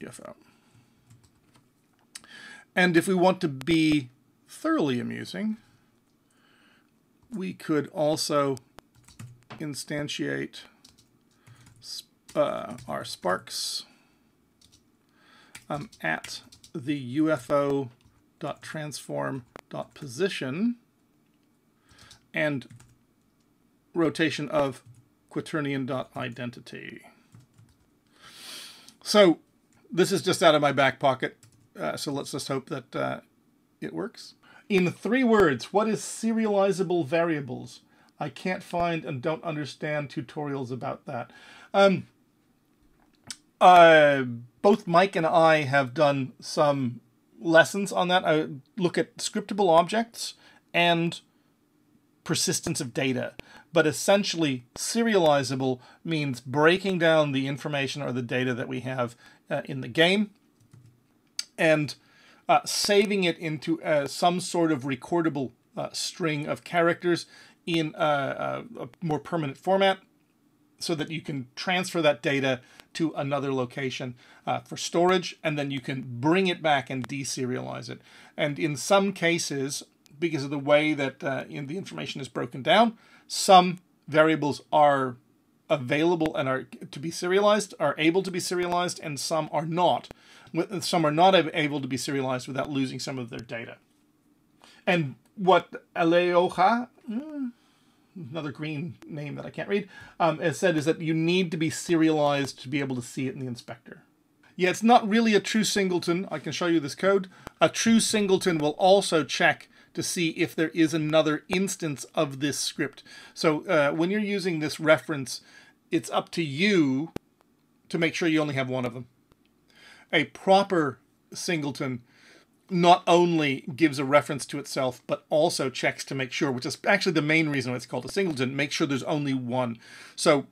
UFO. And if we want to be thoroughly amusing, we could also instantiate our sparks at the UFO.transform.position and rotation of quaternion.identity. So this is just out of my back pocket, so let's just hope that it works. In 3 words, what is serializable variables? I can't find and don't understand tutorials about that. Both Mike and I have done some lessons on that. I look at scriptable objects and persistence of data. But essentially, serializable means breaking down the information or the data that we have in the game and saving it into some sort of recordable string of characters in a more permanent format so that you can transfer that data to another location for storage, and then you can bring it back and deserialize it. And in some cases, because of the way that the information is broken down, some variables are available and are to be serialized, are able to be serialized, and some are not. Some are not able to be serialized without losing some of their data. And what Aleoja, another green name that I can't read, has said is that you need to be serialized to be able to see it in the inspector. Yeah, it's not really a true singleton. I can show you this code. A true singleton will also check to see if there is another instance of this script. So when you're using this reference, it's up to you to make sure you only have one of them. A proper singleton not only gives a reference to itself, but also checks to make sure, which is actually the main reason why it's called a singleton, make sure there's only one. So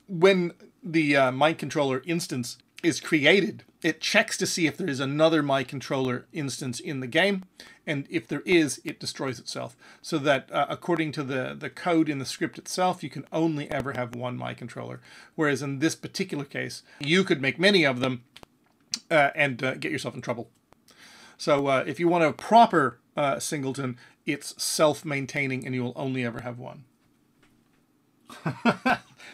when the mind controller instance is created, it checks to see if there is another mind controller instance in the game, and if there is, it destroys itself. So that according to the code in the script itself, you can only ever have one mind controller. Whereas in this particular case, you could make many of them and get yourself in trouble. So if you want a proper singleton, it's self-maintaining and you will only ever have one.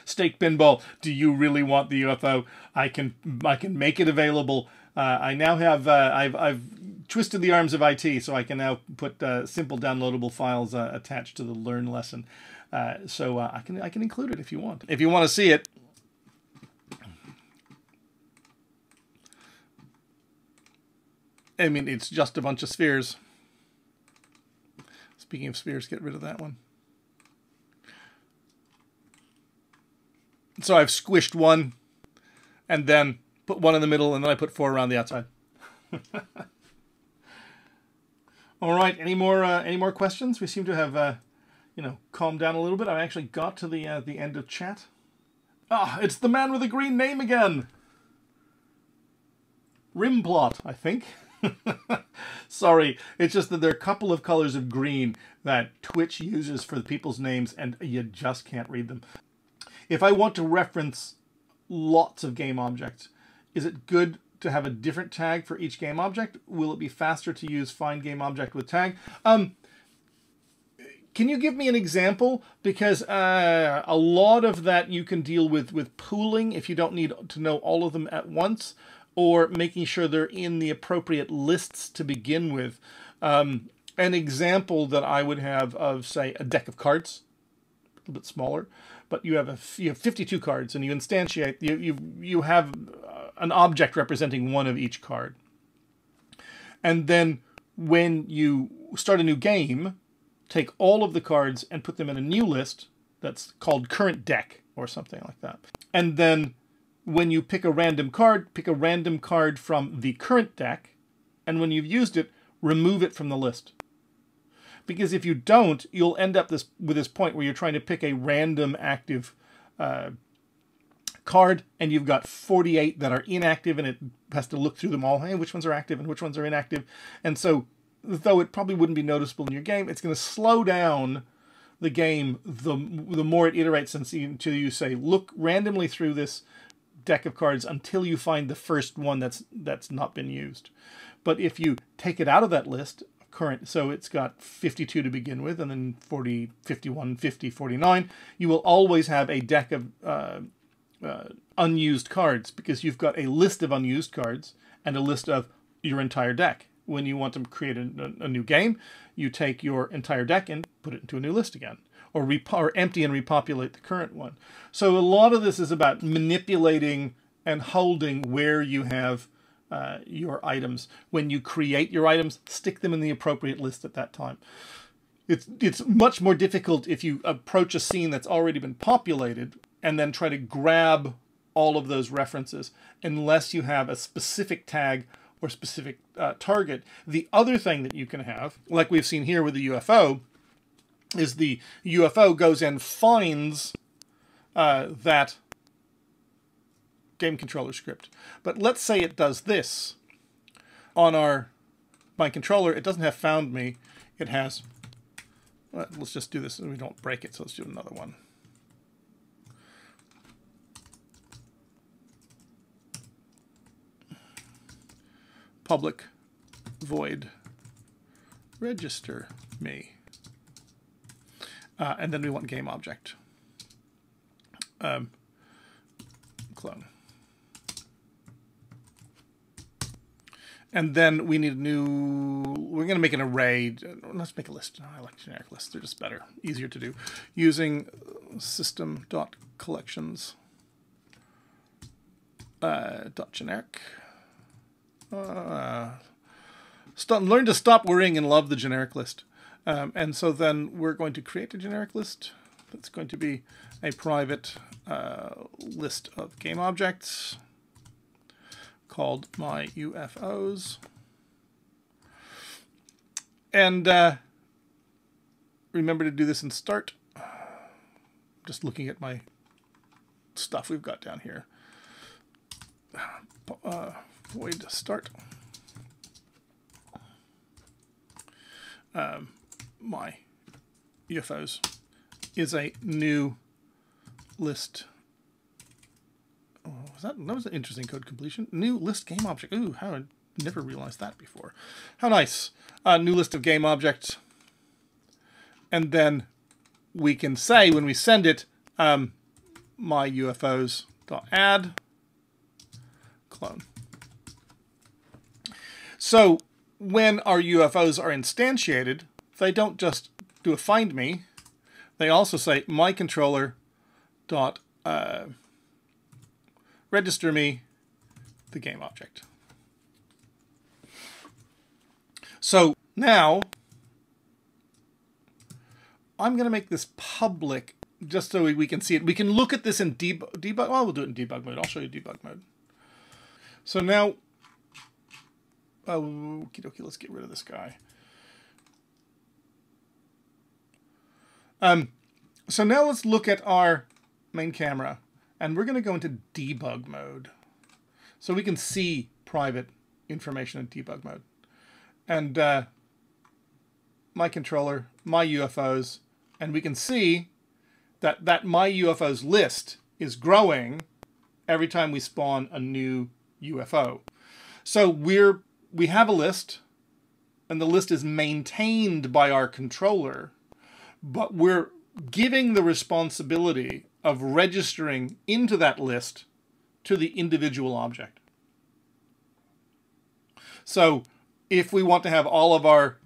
Steak Pinball, do you really want the UFO? I can make it available. I now have I've twisted the arms of IT, so I can now put simple downloadable files attached to the Learn lesson. So I can include it if you want. If you want to see it. I mean, it's just a bunch of spheres. Speaking of spheres, get rid of that one. So I've squished one, and then put one in the middle, and then I put 4 around the outside. All right, any more questions? We seem to have, calmed down a little bit. I actually got to the end of chat. Ah, it's the man with the green name again. Rimplot, I think. Sorry, it's just that there are a couple of colors of green that Twitch uses for the people's names, and you just can't read them. If I want to reference lots of game objects, is it good to have a different tag for each game object? Will it be faster to use find game object with tag? Can you give me an example? Because a lot of that you can deal with pooling if you don't need to know all of them at once, or making sure they're in the appropriate lists to begin with. An example that I would have of, say, a deck of cards, a little bit smaller, but you have 52 cards, and you instantiate, you have an object representing one of each card. And then when you start a new game, take all of the cards and put them in a new list that's called current deck or something like that. And then when you pick a random card from the current deck, and when you've used it, remove it from the list. Because if you don't, you'll end up with this point where you're trying to pick a random active card, and you've got 48 that are inactive, and it has to look through them all. Hey, which ones are active and which ones are inactive? And so, though it probably wouldn't be noticeable in your game, it's going to slow down the game, the more it iterates until you say, look randomly through this deck of cards until you find the first one that's not been used. But if you take it out of that list, so it's got 52 to begin with, and then 40, 51, 50, 49, you will always have a deck of unused cards, because you've got a list of unused cards and a list of your entire deck. When you want to create a new game, you take your entire deck and put it into a new list again, or empty and repopulate the current one. So a lot of this is about manipulating and holding where you have your items. When you create your items, stick them in the appropriate list at that time. It's much more difficult if you approach a scene that's already been populated and then try to grab all of those references, unless you have a specific tag or specific target. The other thing that you can have, like we've seen here with the UFO, is the UFO goes and finds that game controller script. But let's say it does this. On my controller, it doesn't have found me. It has, let's just do this so we don't break it. So let's do another one. Public void register me. And then we want GameObject. Clone. And then we need a new, we're going to make an array. Let's make a list. I like generic lists. They're just better, easier to do. Using system.collections .generic. Learn to stop worrying and love the generic list. And so then we're going to create a generic list. That's going to be a private list of game objects called my UFOs. And remember to do this in start. Just looking at my stuff we've got down here. Void start. My UFOs is a new list. Oh, that was an interesting code completion. New list game object. Ooh, how I never realized that before. How nice. New list of game objects. And then we can say when we send it, my UFOs.add clone. So when our UFOs are instantiated, they don't just do a find me. They also say my controller dot register me the game object. So now I'm going to make this public just so we can see it. We can look at this in debug. Well, we'll do it in debug mode. I'll show you debug mode. So now, okie dokie, let's get rid of this guy. So now let's look at our main camera, and we're going to go into debug mode so we can see private information in debug mode. And my controller, my UFOs, and we can see that my UFOs list is growing every time we spawn a new UFO. So we have a list, and the list is maintained by our controller, but we're giving the responsibility of registering into that list to the individual object. So if we want to have all of our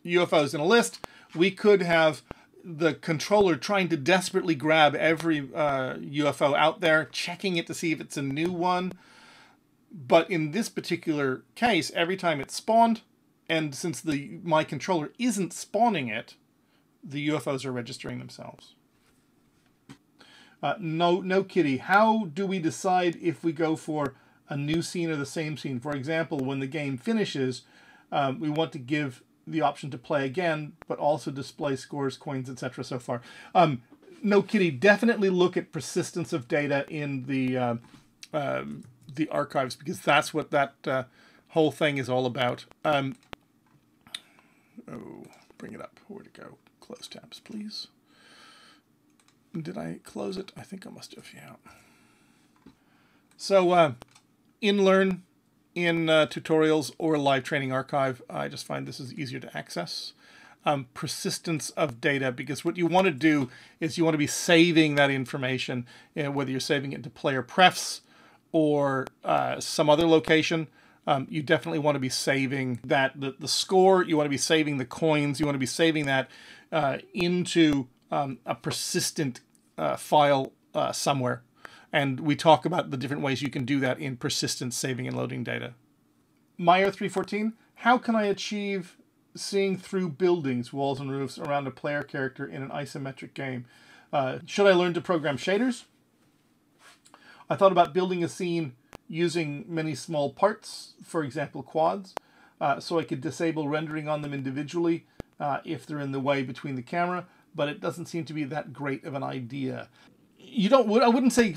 UFOs in a list, we could have the controller trying to desperately grab every UFO out there, checking it to see if it's a new one. But in this particular case, every time it's spawned, and since my controller isn't spawning it, the UFOs are registering themselves. No kitty. How do we decide if we go for a new scene or the same scene? For example, when the game finishes, we want to give the option to play again, but also display scores, coins, etc. so far. No kitty. Definitely look at persistence of data in the archives, because that's what that whole thing is all about. Oh, bring it up. Where'd it go? Close tabs, please. Did I close it? I think I must have, yeah. So in Learn, in tutorials or live training archive, I just find this is easier to access. Persistence of data, because what you want to do is you want to be saving that information, whether you're saving it to player prefs or some other location. You definitely want to be saving that, the score, you want to be saving the coins, you want to be saving that into a persistent file somewhere. And we talk about the different ways you can do that in persistent saving and loading data. Myo 314, how can I achieve seeing through buildings, walls and roofs around a player character in an isometric game? Should I learn to program shaders? I thought about building a scene using many small parts, for example quads, so I could disable rendering on them individually if they're in the way between the camera, but it doesn't seem to be that great of an idea. I wouldn't say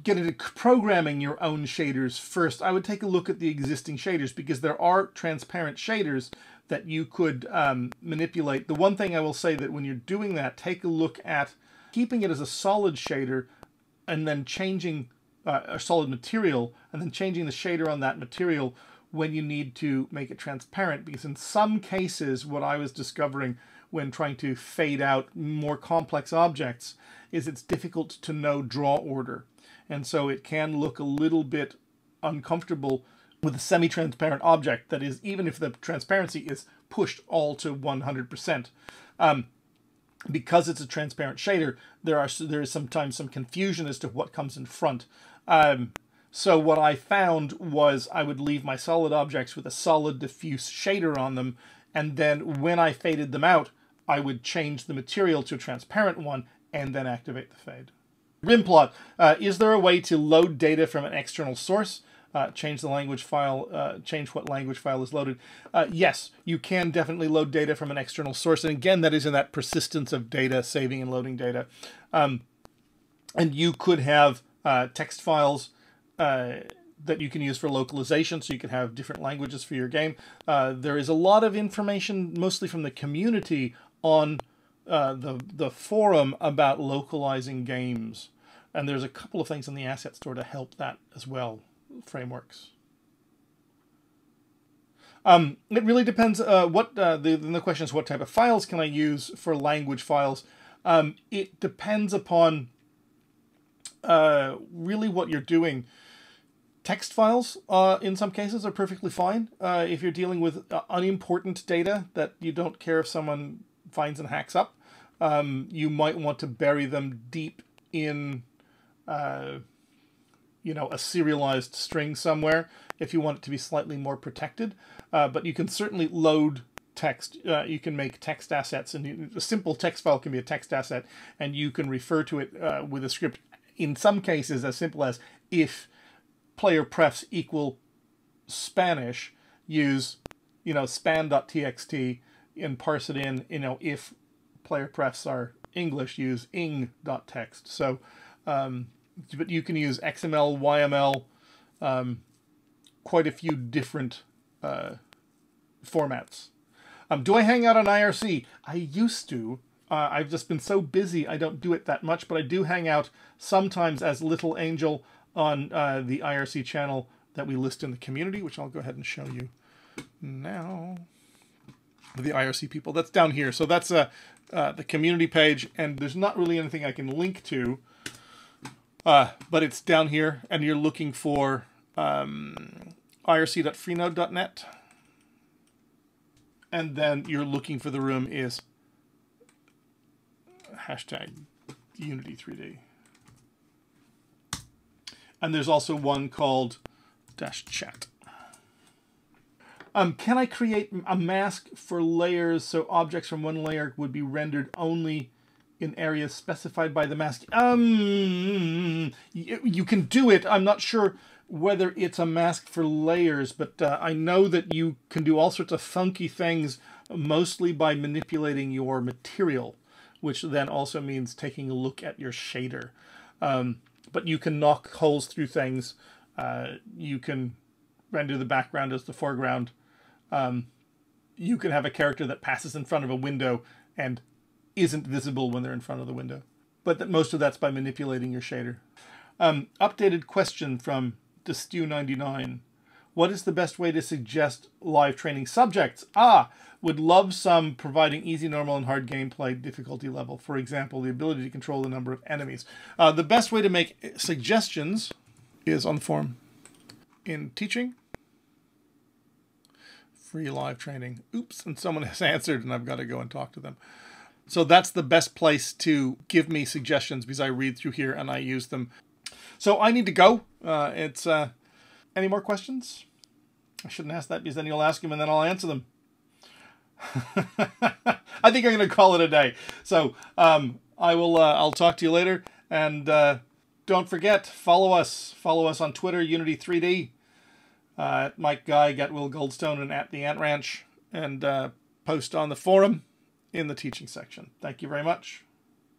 get into programming your own shaders first. I would take a look at the existing shaders, because there are transparent shaders that you could manipulate. The one thing I will say that when you're doing that, take a look at keeping it as a solid shader and then changing a solid material and then changing the shader on that material when you need to make it transparent, because in some cases what I was discovering when trying to fade out more complex objects is it's difficult to know draw order, and so it can look a little bit uncomfortable with a semi-transparent object that is, even if the transparency is pushed all to 100%. Because it's a transparent shader, there is sometimes some confusion as to what comes in front. So what I found was I would leave my solid objects with a solid diffuse shader on them, and then when I faded them out, I would change the material to a transparent one and then activate the fade. Rimplot, is there a way to load data from an external source? Change the language file, change what language file is loaded. Yes, you can definitely load data from an external source. And again, that is in that persistence of data, saving and loading data. And you could have text files that you can use for localization, so you can have different languages for your game. There is a lot of information, mostly from the community, on the forum about localizing games. And there's a couple of things in the asset store to help that as well, frameworks. It really depends the question is, what type of files can I use for language files? It depends upon really what you're doing. Text files, in some cases, are perfectly fine. If you're dealing with unimportant data that you don't care if someone finds and hacks up, you might want to bury them deep in, you know, a serialized string somewhere if you want it to be slightly more protected. But you can certainly load text. You can make text assets, and a simple text file can be a text asset, and you can refer to it with a script. In some cases, as simple as if player prefs equal Spanish, use, you know, span.txt and parse it in, you know, if player prefs are English, use ing.txt. So, but you can use XML, YML, quite a few different formats. Do I hang out on IRC? I used to. I've just been so busy I don't do it that much, but I do hang out sometimes as Little Angel on the IRC channel that we list in the community, which I'll go ahead and show you now. The IRC people, that's down here. So that's the community page, and there's not really anything I can link to, but it's down here, and you're looking for irc.freenode.net, and then you're looking for the room is hashtag Unity3D. And there's also one called -chat. Can I create a mask for layers so objects from one layer would be rendered only in areas specified by the mask? You can do it. I'm not sure whether it's a mask for layers, but I know that you can do all sorts of funky things, mostly by manipulating your material, which then also means taking a look at your shader. But you can knock holes through things. You can render the background as the foreground. You can have a character that passes in front of a window and isn't visible when they're in front of the window. But that most of that's by manipulating your shader. Updated question from Stew99. What is the best way to suggest live training subjects? Would love some providing easy, normal, and hard gameplay difficulty level. For example, the ability to control the number of enemies. The best way to make suggestions is on the forum. In teaching, free live training. Oops, and someone has answered and I've got to go and talk to them. So that's the best place to give me suggestions because I read through here and I use them. So I need to go. Any more questions? I shouldn't ask that because then you'll ask them and then I'll answer them. I think I'm going to call it a day. So I'll talk to you later. And don't forget, follow us. Follow us on Twitter, Unity3D. At Mike Guy, at Will Goldstone, and at the Ant Ranch. And post on the forum in the teaching section. Thank you very much.